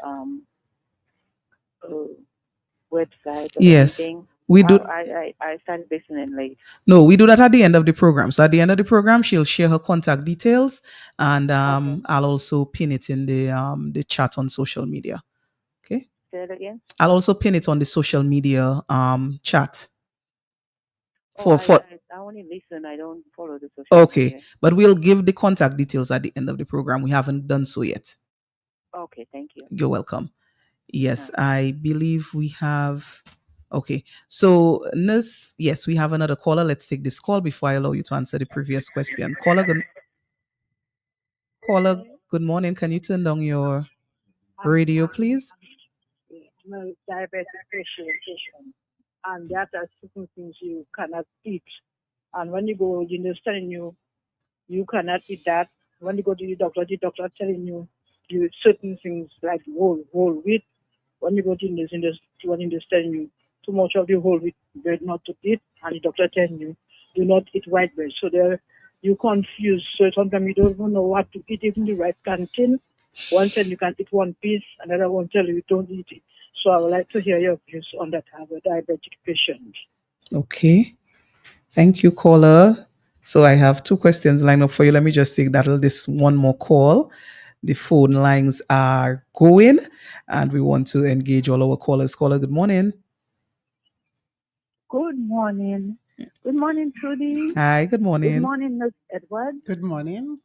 website or Yes. anything? We do. I started listening late. No, we do that at the end of the program. So at the end of the program, she'll share her contact details, and I'll also pin it in the chat on social media. Okay. Say it again. I'll also pin it on the social media chat. I only listen. I don't follow the social Okay, media. but we'll give the contact details at the end of the program. We haven't done so yet. Okay, thank you. You're welcome. Yes, I believe we have. Okay, so nurse, yes, we have another caller. Let's take this call before I allow you to answer the previous question. Caller, good morning. Can you turn down your radio, please? No, diabetic patient, and there are certain things you cannot eat. And when you go, they're telling you cannot eat that. When you go to the doctor telling you certain things like whole wheat. When you go to the telling you too much of the whole wheat bread not to eat, and the doctor telling you do not eat white bread. So there you confused. So sometimes you don't even know what to eat, even the right canteen. One said you can eat one piece, another one tell you don't eat it. So I would like to hear your views on that as a diabetic patient. Okay. Thank you, caller. So I have two questions lined up for you. Let me just take this one more call. The phone lines are going, and we want to engage all our callers. Caller, good morning. Good morning. Good morning, Trudy. Hi, good morning. Good morning, Miss Edwards. Good morning.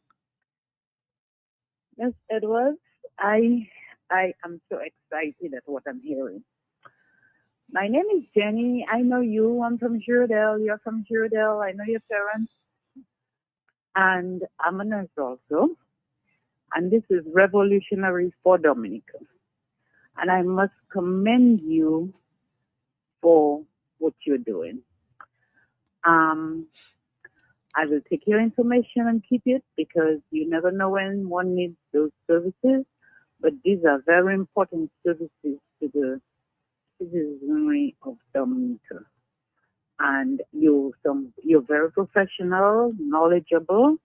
Miss Edwards, I am so excited at what I'm hearing. My name is Jenny. I know you. I'm from Girdell. You're from Girdell. I know your parents. And I'm a nurse also. And this is revolutionary for Dominica. And I must commend you for what you're doing. I will take your information and keep it because you never know when one needs those services. But these are very important services to the citizenry of Dominica. And you're very professional, knowledgeable,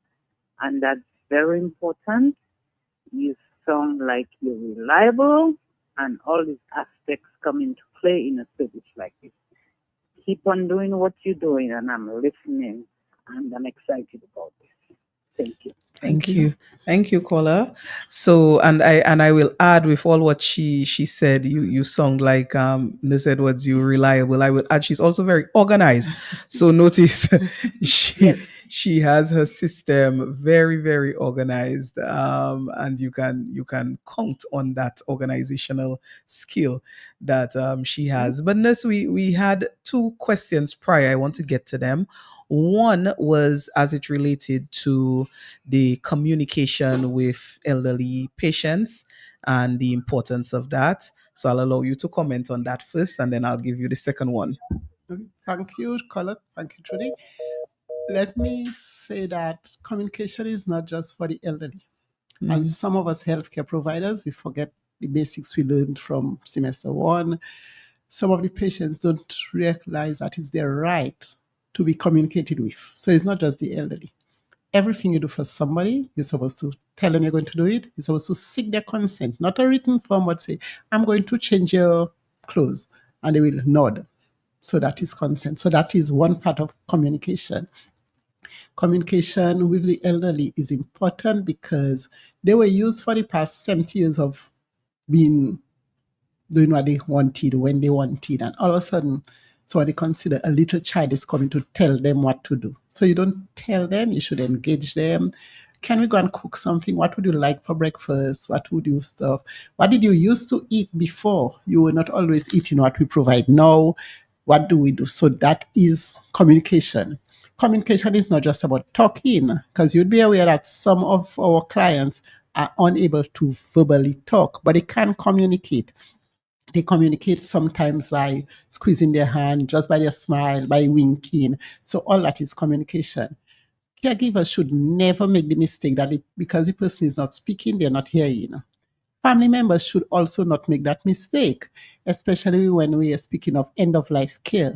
and that's very important. You sound like you're reliable, and all these aspects come into play in a service like this. Keep on doing what you're doing, and I'm listening, and I'm excited about this. Thank you. Thank you, caller. So, and I will add with all what she said. You sound like Ms. Edwards. You're reliable. I will add. She's also very organized. So notice she she has her system very, very organized, and you can count on that organizational skill that she has. But nurse, we had two questions prior. I want to get to them. One was as it related to the communication with elderly patients and the importance of that. So I'll allow you to comment on that first, and then I'll give you the second one. Okay. Thank you, Colin. Thank you, Trudy. Let me say that communication is not just for the elderly. And some of us healthcare providers, we forget the basics we learned from semester one. Some of the patients don't realize that it's their right to be communicated with. So it's not just the elderly. Everything you do for somebody, you're supposed to tell them you're going to do it. You're supposed to seek their consent, not a written form, but say, I'm going to change your clothes. And they will nod. So that is consent. So that is one part of communication. Communication with the elderly is important because they were used for the past 70 years of being doing what they wanted when they wanted, and all of a sudden, so what they consider a little child is coming to tell them what to do. So you don't tell them, you should engage them. Can we go and cook something? What would you like for breakfast? What would you stuff? What did you used to eat before? You were not always eating what we provide now. What do we do? So that is communication. Communication is not just about talking, because you'd be aware that some of our clients are unable to verbally talk, but they can communicate. They communicate sometimes by squeezing their hand, just by their smile, by winking. So all that is communication. Caregivers should never make the mistake that because the person is not speaking, they're not hearing. Family members should also not make that mistake, especially when we are speaking of end-of-life care.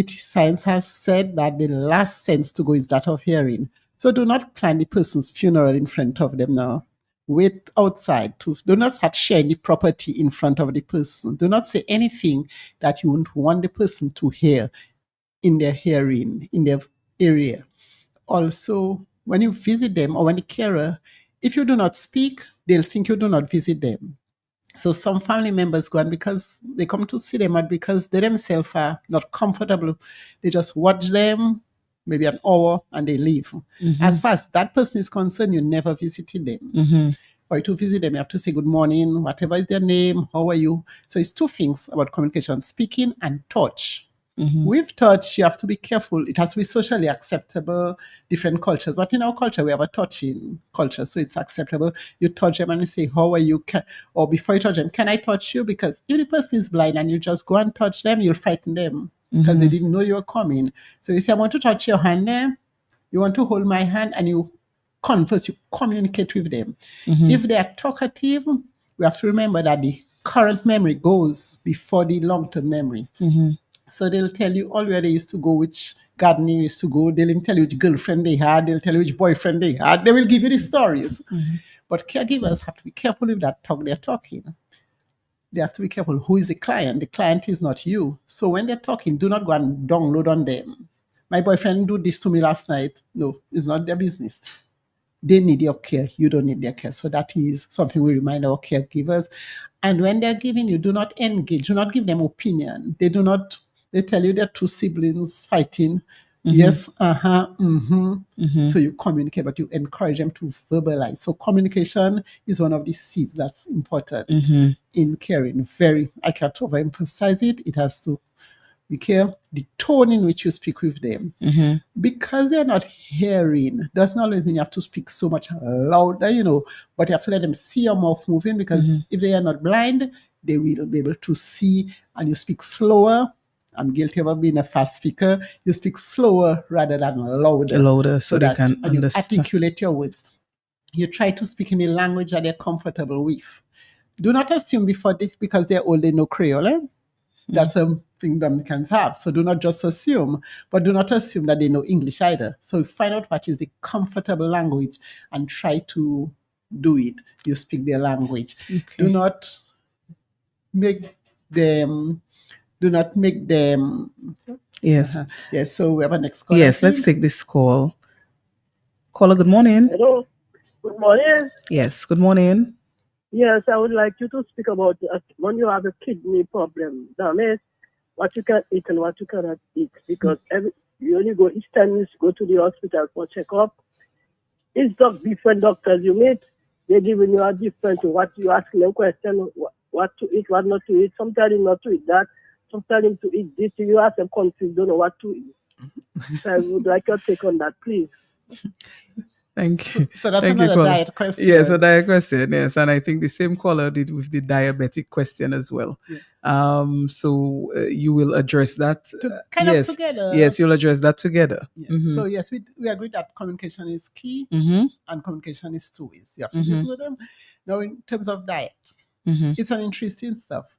Science has said that the last sense to go is that of hearing. So do not plan the person's funeral in front of them now. Wait outside. Do not start sharing the property in front of the person. Do not say anything that you wouldn't want the person to hear in their hearing, in their area. Also, when you visit them or when the carer, if you do not speak, they'll think you do not visit them. So some family members go, and because they come to see them, and because they themselves are not comfortable, they just watch them maybe an hour and they leave. As far as that person is concerned, you never visited them. For you to visit them, you have to say good morning, whatever is their name, how are you? So it's two things about communication, speaking and touch. With touch, you have to be careful. It has to be socially acceptable, different cultures. But in our culture, we have a touching culture, so it's acceptable. You touch them and you say, how are you? Or before you touch them, can I touch you? Because if the person is blind and you just go and touch them, you'll frighten them because they didn't know you were coming. So you say, I want to touch your hand there. You want to hold my hand, and you converse, you communicate with them. If they are talkative, we have to remember that the current memory goes before the long-term memories. So they'll tell you all where they used to go, which garden they used to go. They'll even tell you which girlfriend they had. They'll tell you which boyfriend they had. They will give you the stories. But caregivers have to be careful with that talk they're talking. They have to be careful. Who is the client? The client is not you. So when they're talking, do not go and download on them. My boyfriend did this to me last night. No, it's not their business. They need your care. You don't need their care. So that is something we remind our caregivers. And when they're giving you, do not engage. Do not give them opinion. They tell you they're two siblings fighting. Yes, So you communicate, but you encourage them to verbalize. So communication is one of the C's that's important in caring. I can't overemphasize it. It has to be care the tone in which you speak with them. Because they're not hearing, doesn't always mean you have to speak so much louder, but you have to let them see your mouth moving, because if they are not blind, they will be able to see, and you speak slower. I'm guilty of being a fast speaker. You speak slower rather than louder. So they can and you understand. articulate your words. You try to speak in a language that they're comfortable with. Do not assume before this, because they're old, they know Creole. That's something Dominicans have. So do not just assume, but do not assume that they know English either. So find out what is the comfortable language and try to do it. You speak their language. Do not make them... Yes. Yes, so we have a next call. Yes, let's take this call. Caller, good morning. Hello. Good morning. Yes, good morning. Yes, I would like you to speak about when you have a kidney problem. That means what you can eat and what you cannot eat. Because You only go each time you go to the hospital for checkup. It's different doctors you meet. They giving you a different what you asking them question, what to eat, what not to eat. Some tell him not to eat that. Some tell him to eat this. You ask them confused, don't know what to eat. So I would like your take on that, please. Thank you. So that's Thank you, another caller. diet question. Yes, a diet question. Yes, and I think the same caller did with the diabetic question as well. Yeah. So you will address that Kind of yes, together. Yes, you'll address that together. Yes. Mhm. So yes, we agree that communication is key, Mhm. and communication is two ways. You have to Mhm. listen to them. Now, in terms of diet, Mhm. it's an interesting stuff.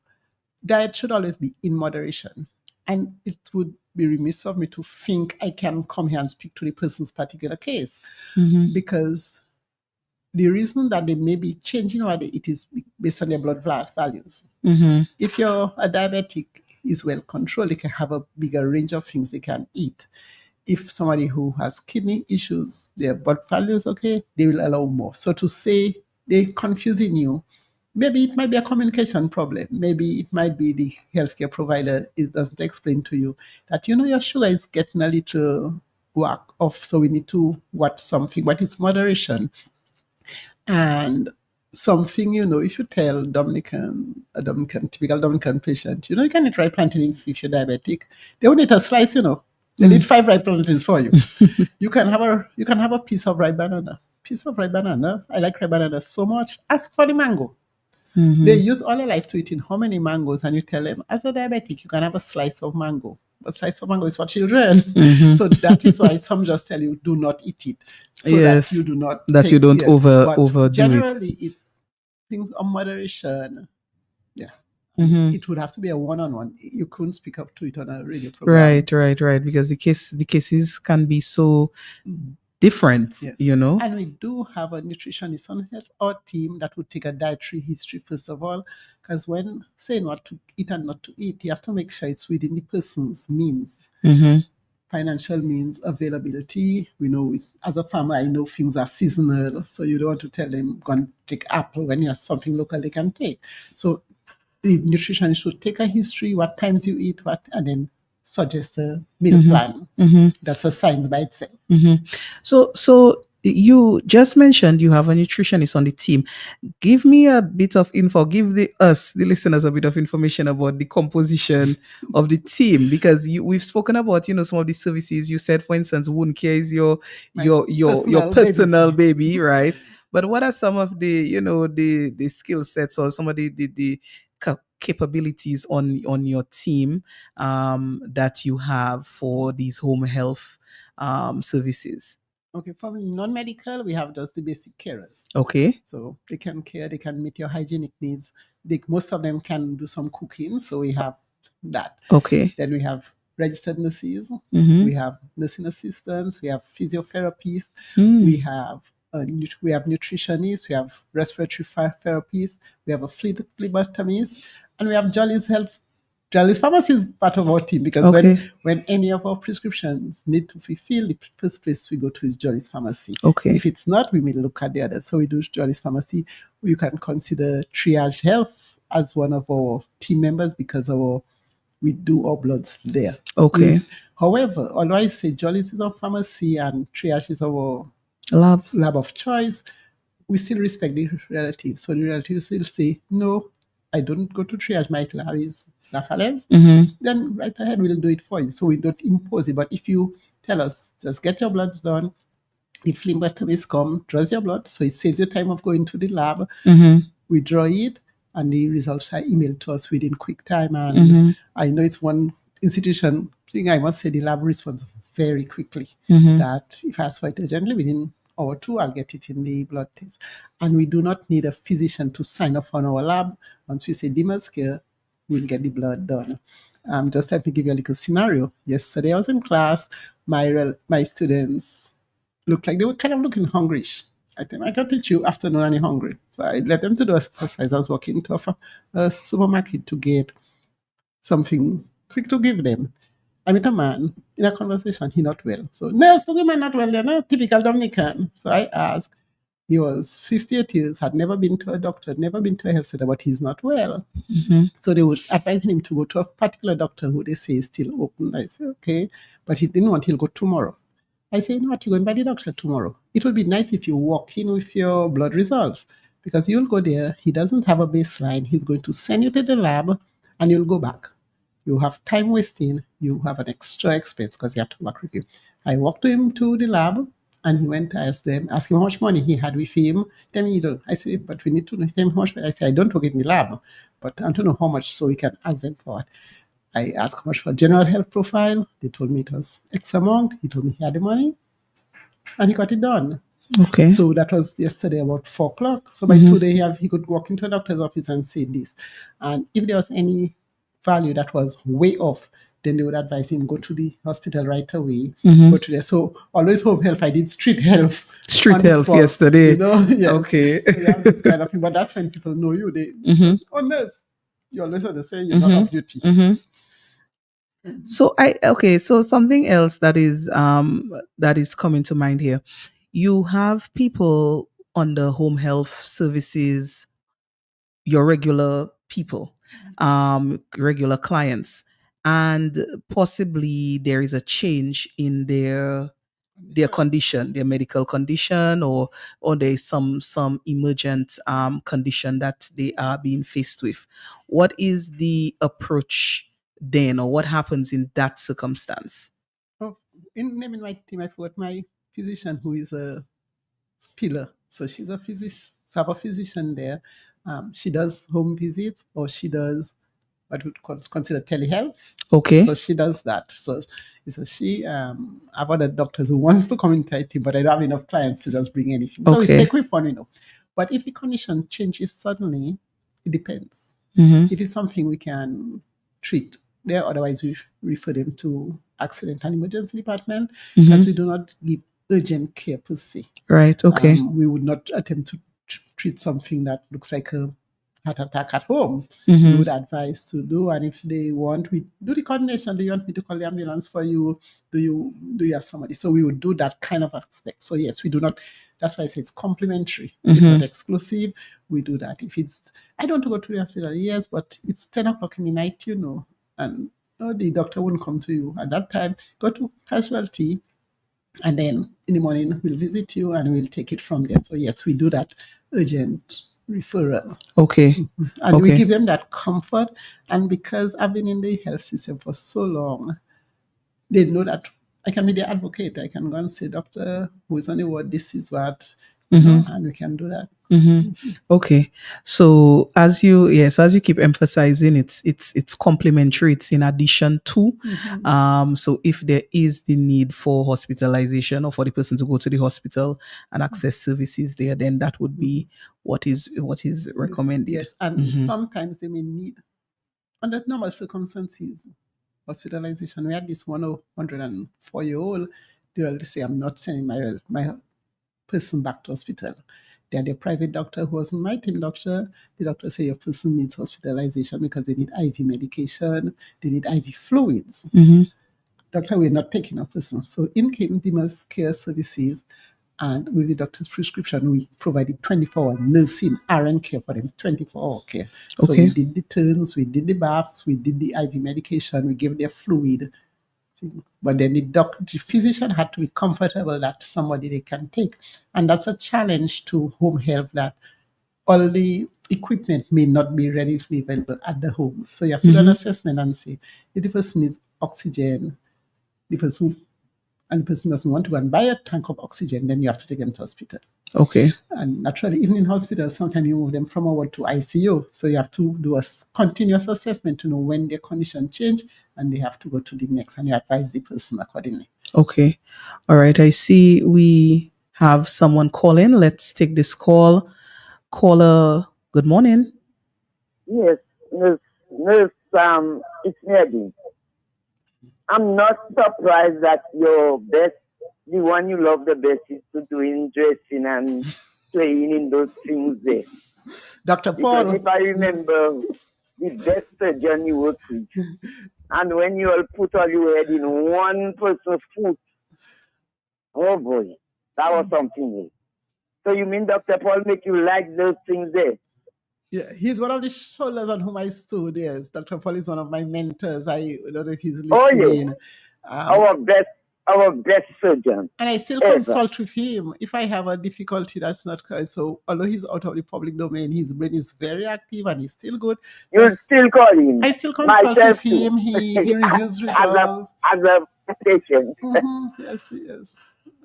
Diet should always be in moderation, and it would be remiss of me to think I can come here and speak to the person's particular case, Mhm. because the reason that they may be changing what they eat is based on their blood values. Mhm. If you're a diabetic is well controlled, they can have a bigger range of things they can eat. If somebody who has kidney issues, their blood values okay, they will allow more. So to say they're confusing you, maybe it might be a communication problem. Maybe it might be the healthcare provider doesn't explain to you that your sugar is getting a little whack off, so we need to watch something. But it's moderation. And something, if you tell a typical Dominican patient, you can eat ripe plantain if you're diabetic. They won't eat a slice, They'll eat 5 ripe plantains for you. You can have a piece of ripe banana. I like ripe banana so much. Ask for the mango. Mhm. They use all their life to eating how many mangoes, and you tell them, as a diabetic, you can have a slice of mango. A slice of mango is for children. Mhm. So that is why some just tell you, do not eat it. So Yes, that you do not that you don't But overdo it. generally, it's things on moderation. Yeah. Mhm. It would have to be a one-on-one. You couldn't speak up to it on a radio program. Right. Because the cases can be so different, Yes. And we do have a nutritionist on our team that would take a dietary history first of all, because when saying what to eat and not to eat, you have to make sure it's within the person's means. Mhm. Financial means, availability. We know as a farmer, I know things are seasonal, so you don't want to tell them go and take apple when you have something local they can take. So the nutritionist should take a history, what times you eat what, and then suggest a meal Mhm. plan. Mhm. That's a science by itself. Mhm. So you just mentioned you have a nutritionist on the team. Give me a bit of info. Give the listeners, a bit of information about the composition of the team, because we've spoken about some of the services. You said, for instance, wound care is your personal baby, right? But what are some of the the skill sets or some of the capabilities on your team that you have for these home health services? Okay, from non-medical, we have just the basic carers. Okay. So they can care, they can meet your hygienic needs. Most of them can do some cooking, so we have that. Okay. Then we have registered nurses, Mhm. we have nursing assistants, we have physiotherapists, Mm. we have nutritionists, we have respiratory therapists, we have a phlebotomist, and we have Jolly's Pharmacy is part of our team, because Okay. when any of our prescriptions need to be filled, the first place we go to is Jolly's Pharmacy. Okay. If it's not, we may look at the others. So we do Jolly's Pharmacy. You can consider Triage Health as one of our team members, because we do our bloods there. Okay. However, although I say Jolly's is our pharmacy and Triage is our lab of choice, we still respect the relatives. So the relatives will say, no, I don't go to Triage, my lab is La Falaise. Mhm. Then right ahead, we'll do it for you. So we don't impose it. But if you tell us, just get your bloods done, the phlebotomist come, draws your blood, so it saves you time of going to the lab. Mhm. We draw it, and the results are emailed to us within quick time. And Mhm. I know it's one institution thing, I must say the lab responds very quickly. Mhm. That if I ask for it urgently, within hour or two, I'll get it in the blood test. And we do not need a physician to sign off on our lab. Once we say Dima's care, we'll get the blood done. Just let me give you a little scenario. Yesterday I was in class. My students looked like they were kind of looking hungry-ish. I think I can teach you afternoon and you're hungry. So I let them to do exercise. I was walking to a supermarket to get something quick to give them. I met a man in a conversation, he not well. So, nurse, the woman not well, they're not typical Dominican. So I asked, He was 58 years, had never been to a doctor, never been to a health center, but he's not well. Mm-hmm. So they would advise him to go to a particular doctor who they say is still open. I said, okay, but he didn't want, he'll go tomorrow. I say, you know what, you're going by the doctor tomorrow. It would be nice if you walk in with your blood results, because you'll go there, he doesn't have a baseline, he's going to send you to the lab and you'll go back. You have time wasting, you have an extra expense because you have to go back with you. I walked him to the lab and he went to ask him how much money he had with him. Tell me, you don't. I said, but we need to know how much. I said, I don't work in the lab, but I want to know how much so we can ask them for it. I asked how much for general health profile. They told me it was X amount. He told me he had the money and he got it done. Okay. So that was yesterday about 4 o'clock. So by today he could walk into a doctor's office and say this. And if there was any value that was way off, then they would advise him go to the hospital right away. Go to there. So always home health. I did street health. Street health yesterday. You know? Yes. Okay. So you have this kind of thing. But that's when people know you. They unless you always understand you're not off duty. So so something else that is coming to mind here. You have people under home health services, your regular people, regular clients, and possibly there is a change in their condition, their medical condition, or there is some emergent condition that they are being faced with. What is the approach then, or what happens in that circumstance? In naming my team, I forgot my physician who is a pillar. So she's a physician. So I have a physician there. She does home visits, or she does what we would consider telehealth. Okay. So she does that. So she. I've other doctors who wants to come into IT, but I don't have enough clients to just bring anything. So we stick with one, But if the condition changes suddenly, it depends. If it's something we can treat there, otherwise we refer them to accident and emergency department, because we do not give urgent care per se. Right. Okay. We would not attempt to treat something that looks like a heart attack at home. We would advise to do, and if they want, we do the coordination. Do you want me to call the ambulance for you? Do you have somebody? So we would do that kind of aspect. So yes, we do not. That's why I say it's complementary. It's not exclusive. We do that. If it's, I don't go to the hospital, yes, but it's 10 o'clock in the night, and the doctor wouldn't come to you at that time. Go to casualty, and then in the morning we'll visit you and we'll take it from there. So yes, we do that urgent referral. Okay. And we give them that comfort. And because I've been in the health system for so long, they know that I can be their advocate. I can go and say, doctor who is on the ward, this is what, and we can do that. Okay. So as you keep emphasizing, it's complementary. It's in addition to. So if there is the need for hospitalization or for the person to go to the hospital and access services there, then that would be what is recommended. Yes, and sometimes they may need, under normal circumstances, hospitalization. We had this 104-year-old. They will say, I'm not sending my person back to hospital. They had a private doctor who wasn't my team doctor. The doctor said your person needs hospitalization because they need IV medication, they need IV fluids. Doctor, we're not taking a person. So in came Dimas Care Services, and with the doctor's prescription, we provided 24-hour nursing, RN care for them, 24-hour care. So we did the turns, we did the baths, we did the IV medication, we gave their fluid. But then the physician had to be comfortable that somebody they can take. And that's a challenge to home health, that all the equipment may not be readily available at the home. So you have to do an assessment and say, if the person needs oxygen, the person doesn't want to go and buy a tank of oxygen, then you have to take them to hospital. Okay. And naturally, even in hospital, sometimes you move them from a ward to ICU. So you have to do a continuous assessment to know when their condition change, and they have to go to the next, and you advise the person accordingly. Okay. All right. I see we have someone calling. Let's take this call. Caller, good morning. Yes, Nurse, it's me again. I'm not surprised that your best, the one you love the best, is to doing dressing and playing in those things there. Dr. Paul. Because if I remember the best surgeon you worked with, and when you all put all your head in one person's foot, oh boy, that was something else. So you mean Dr. Paul make you like those things there? Yeah, he's one of the shoulders on whom I stood. Yes, Dr. Paul is one of my mentors. I don't know if he's Oh yes, listening. our best surgeon And I still ever. consult with him if I have a difficulty that's not correct. So although he's out of the public domain, his brain is very active and he's still good. So You still call him. I still consult Myself with too. him. He reviews as results. a patient. Yes, yes.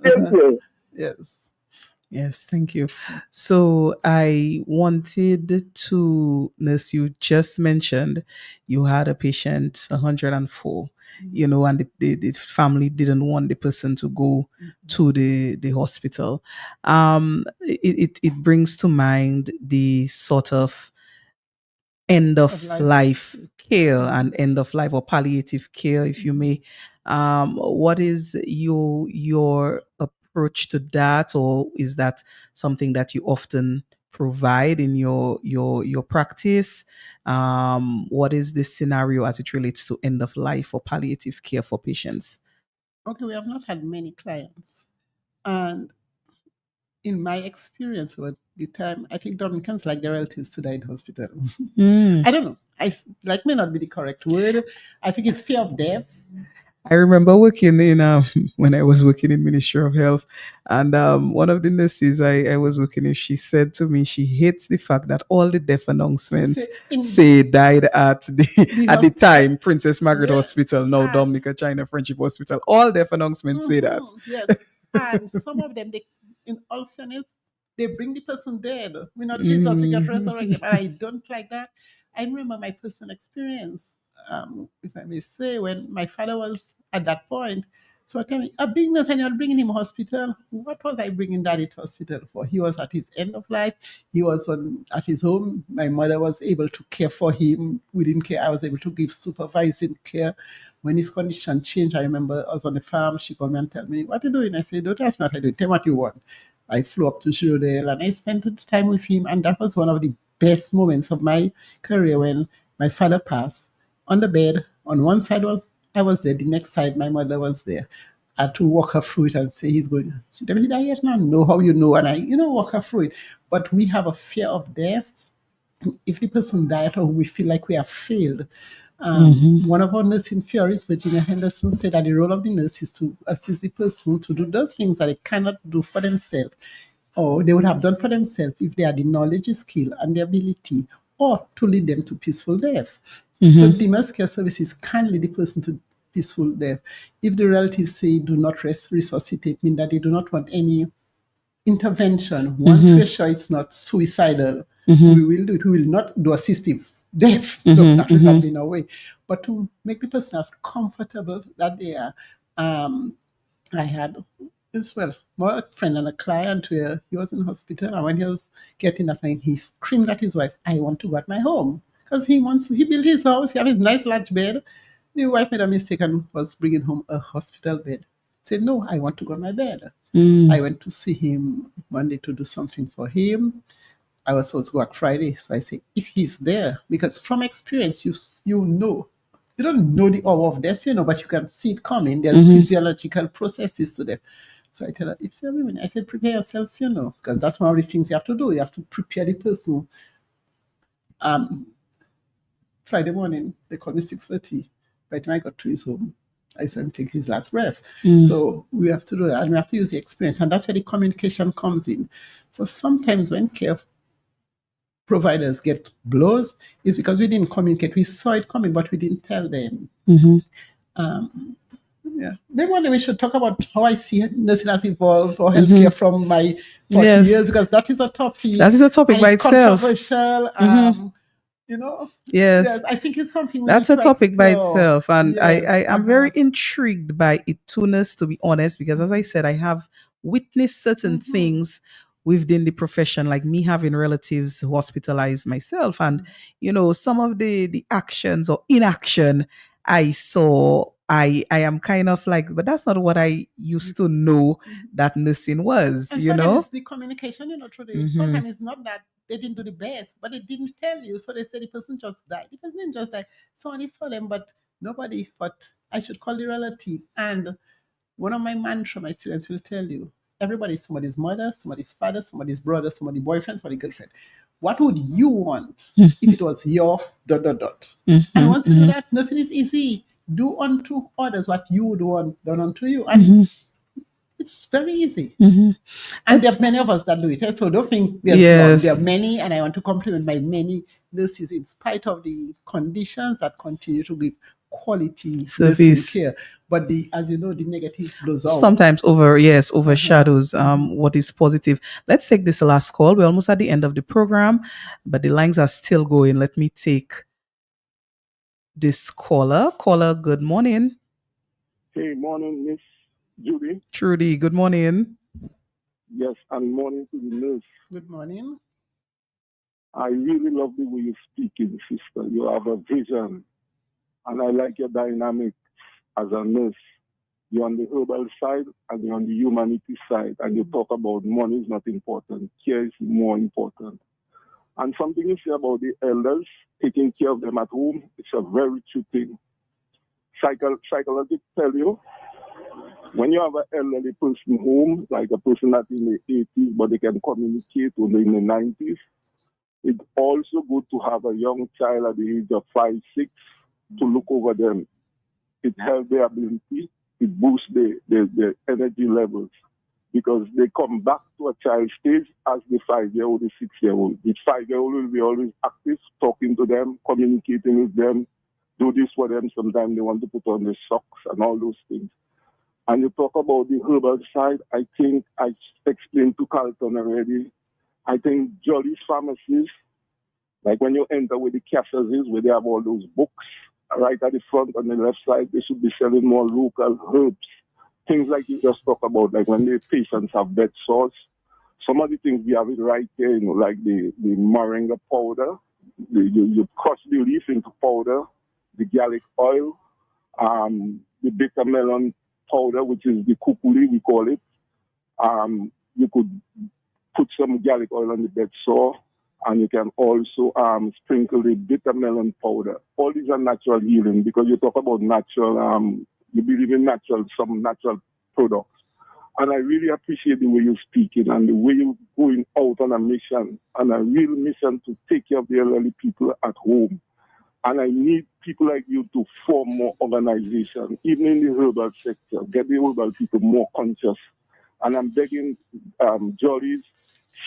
Thank you. Yes. Yes, thank you. So I wanted to, Nurse, you just mentioned you had a patient 104, and the family didn't want the person to go to the hospital. It brings to mind the sort of end of life care and end of life or palliative care, if you may. What is your approach to that, or is that something that you often provide in your practice? What is the scenario as it relates to end of life or palliative care for patients? Okay, we have not had many clients, and in my experience over the time, I think Dominicans like their relatives to die in hospital. I don't know. Like may not be the correct word. I think it's fear of death. I remember working in when I was working in Ministry of Health, and one of the nurses I was working with, she said to me she hates the fact that all the death announcements say died at the time Princess Margaret Hospital, now Dominica China Friendship Hospital. All death announcements say that. Yes, and some of them, in all fairness, they bring the person dead. We're not Jesus, we just resurrect them. And I don't like that. I remember my personal experience, if I may say, when my father was at that point. So tell me, a big nurse and you're bringing him to hospital. What was I bringing daddy to hospital for? He was at his end of life. He was at his home. My mother was able to care for him. We didn't care. I was able to give supervising care. When his condition changed, I remember I was on the farm. She called me and told me, "What are you doing?" I said, "Don't ask me what I do. Tell me what you want." I flew up to Shirodale and I spent the time with him. And that was one of the best moments of my career when my father passed. On the bed, on one side I was there, the next side my mother was there. I had to walk her through it and say he's going. She definitely died. Yes, ma'am. Know how you know, and I, walk her through it. But we have a fear of death. If the person died or we feel like we have failed. One of our nurses in Fioris, Virginia Henderson, said that the role of the nurse is to assist the person to do those things that they cannot do for themselves, or they would have done for themselves if they had the knowledge, the skill, and the ability, or to lead them to peaceful death. So DMS care services can lead the person to peaceful death. If the relatives say do not resuscitate, mean that they do not want any intervention. Once we're sure it's not suicidal, we will do it. We will not do assistive death, not in a way, but to make the person as comfortable that they are. I had as well a friend and a client where he was in hospital, and when he was getting up, he screamed at his wife, "I want to go at my home," because he built his house, he have his nice large bed. The wife made a mistake and was bringing home a hospital bed. Said, "No, I want to go on my bed." I went to see him Monday to do something for him. I was supposed to go on Friday, so I said, if he's there, because from experience, you know, you don't know the hour of death, but you can see it coming. There's physiological processes to death. So I tell her, if you're women, I said, prepare yourself, because that's one of the things you have to do. You have to prepare the person. Friday morning, they called me 6:30. By the time I got to his home, I saw him take his last breath. So we have to do that, and we have to use the experience, and that's where the communication comes in. So sometimes when care providers get blows, it's because we didn't communicate. We saw it coming, but we didn't tell them. Yeah, maybe one day we should talk about how I see nursing has evolved or healthcare from my 40 years, because that is a topic. That is a topic by itself. Controversial. Yes, I think it's something that's a topic by itself, and yes. I am very intrigued by it too, nurse, to be honest, because as I said, I have witnessed certain things within the profession, like me having relatives hospitalized myself, and some of the actions or inaction I saw, I am kind of like, but that's not what I used to know that nursing was, and sometimes it's the communication, through sometimes it's not that they didn't do the best, but they didn't tell you. So they said the person just died. The person didn't just die. Somebody saw them, but nobody thought I should call the relative. And one of my mantra, my students will tell you, everybody's somebody's mother, somebody's father, somebody's brother, somebody's boyfriend, somebody's girlfriend. What would you want if it was your ... And once you do that, nothing is easy. Do unto others what you would want done unto you. And it's very easy. And there are many of us that do it. So don't think there's none. There are many, and I want to compliment my many nurses in spite of the conditions that continue to give quality service care. But as you know, the negative blows out. Sometimes overshadows what is positive. Let's take this last call. We're almost at the end of the program, but the lines are still going. Let me take this caller. Caller, good morning. Hey, morning, Miss Judy. Trudy, good morning. Yes, and morning to the nurse. Good morning. I really love the way you speak, sister. You have a vision, and I like your dynamic as a nurse. You're on the herbal side and you're on the humanity side, and you talk about money is not important, care is more important. And something you say about the elders, taking care of them at home, it's a very true thing. Psychologists tell you, when you have an elderly person home, like a person that's in the 80s, but they can communicate only in the 90s, it's also good to have a young child at the age of 5, 6 to look over them. It helps their ability, it boosts their energy levels, because they come back to a child stage as the 5-year-old, the 6-year-old. The 5-year-old will be always active, talking to them, communicating with them, do this for them. Sometimes they want to put on the socks and all those things. And you talk about the herbal side, I think I explained to Carlton already. I think Jolly's pharmacies, like when you enter with the cashiers, where they have all those books, right at the front on the left side, they should be selling more local herbs. Things like you just talk about, like when the patients have bed sores. Some of the things we have it right there, like the moringa powder. You crush the leaf into powder, the garlic oil, the bitter melon powder, which is the kukuli, we call it. You could put some garlic oil on the bed sore, and you can also sprinkle the bitter melon powder. All these are natural healing, because you talk about natural, you believe in some natural products. And I really appreciate the way you're speaking and the way you're going out on a mission, and a real mission to take care of the elderly people at home. And I need people like you to form more organizations, even in the herbal sector, get the herbal people more conscious. And I'm begging Jollies,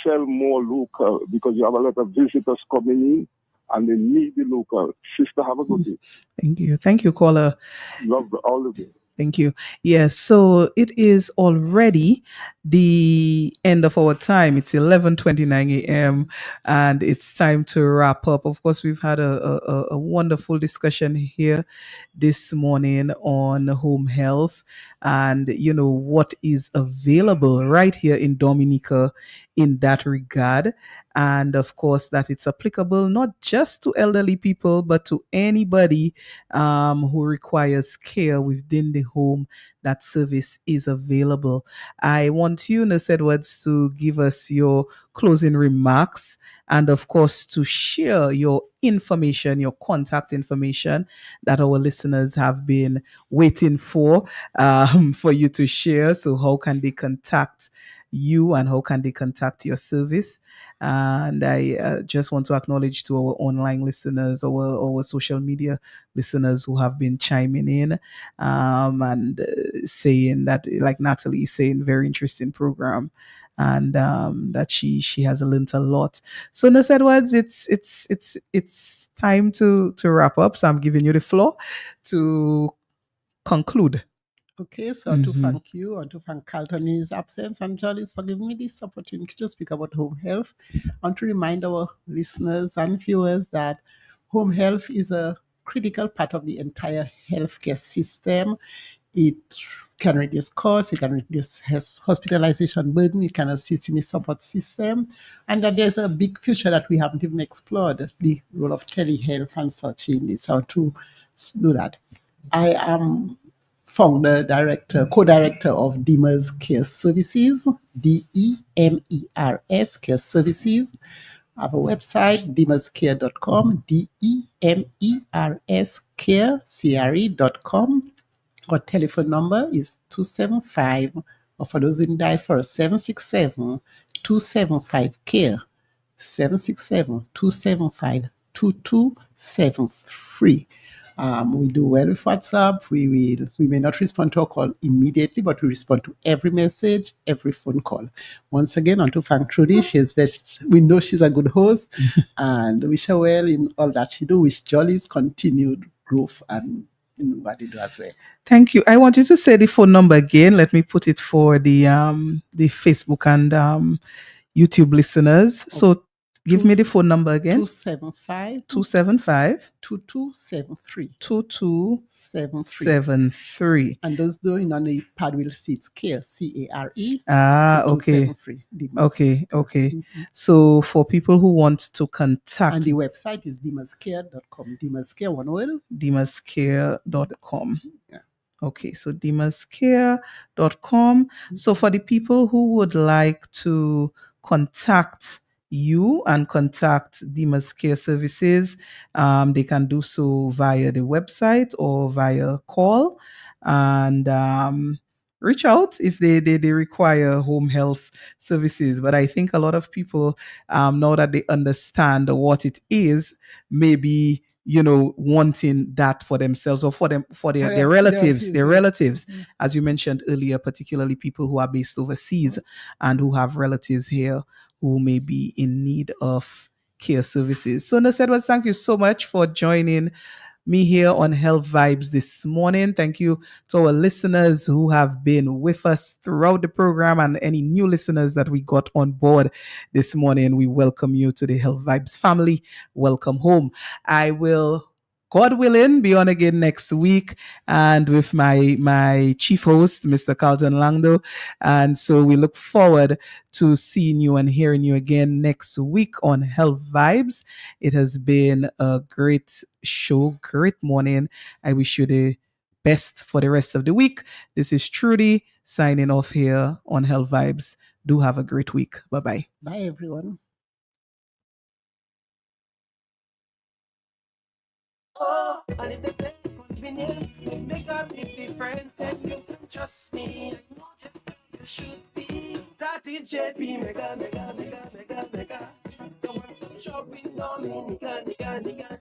sell more local, because you have a lot of visitors coming in and they need the local. Sister, have a good day. Thank you. Thank you, caller. Love all of it. Thank you. Yes, so it is already the end of our time. It's 11:29 a.m. and it's time to wrap up. Of course, we've had a wonderful discussion here this morning on home health and, what is available right here in Dominica in that regard. And of course, that it's applicable not just to elderly people, but to anybody who requires care within the home. That service is available. I want you, Nurse Edwards, to give us your closing remarks and, of course, to share your information, your contact information that our listeners have been waiting for you to share. So how can they contact you and how can they contact your service? And I just want to acknowledge to our online listeners, our social media listeners who have been chiming in and saying that, like Natalie is saying, very interesting program, and that she has learned a lot. So Nurse Edwards, it's time to wrap up. So I'm giving you the floor to conclude. Okay, so to thank you and to thank Carlton in his absence and Jollies for giving me this opportunity to speak about home health, and to remind our listeners and viewers that home health is a critical part of the entire healthcare system. It can reduce costs, it can reduce hospitalization burden, it can assist in the support system, and that there's a big future that we haven't even explored, the role of telehealth and such in this, how to do that. I am founder, director, co-director of Demers Care Services, DEMERS Care Services. I have a website, demerscare.com, DEMERS Care, CRE.com. Our telephone number is 275 Or for those in diaspora, 767-275-CARE. 767-275-2273. We do well with WhatsApp. We may not respond to a call immediately, but we respond to every message, every phone call. Once again, I want to thank Trudy. We know she's a good host, and wish her well in all that she do. Wish Jolly's continued growth and in what they do as well. Thank you. I want you to say the phone number again. Let me put it for the Facebook and YouTube listeners. So give me the phone number again. 275 2273. 2273. And those doing on the pad will see it's CARE, CARE. Okay. 2273. Okay. So for people who want to contact, and the website is demascare.com. Demascare, one word. demascare.com. Yeah. Okay, so demascare.com. So for the people who would like to contact you and contact Demas Care Services, they can do so via the website or via call, and reach out if they require home health services. But I think a lot of people, now that they understand what it is, maybe wanting that for themselves or for their relatives, as you mentioned earlier, particularly people who are based overseas and who have relatives here who may be in need of care services. So Nurse Edwards, thank you so much for joining me here on Health Vibes this morning. Thank you to our listeners who have been with us throughout the program and any new listeners that we got on board this morning. We welcome you to the Health Vibes family. Welcome home. I will, God willing, be on again next week and with my chief host, Mr. Carlton Langdo. And so we look forward to seeing you and hearing you again next week on Health Vibes. It has been a great show, great morning. I wish you the best for the rest of the week. This is Trudy signing off here on Health Vibes. Do have a great week. Bye-bye. Bye, everyone. Oh, and if they say convenience make a big difference, and you can trust me, I know just where you should be. That is JP Mega. The one stop shopping, no me, nigga.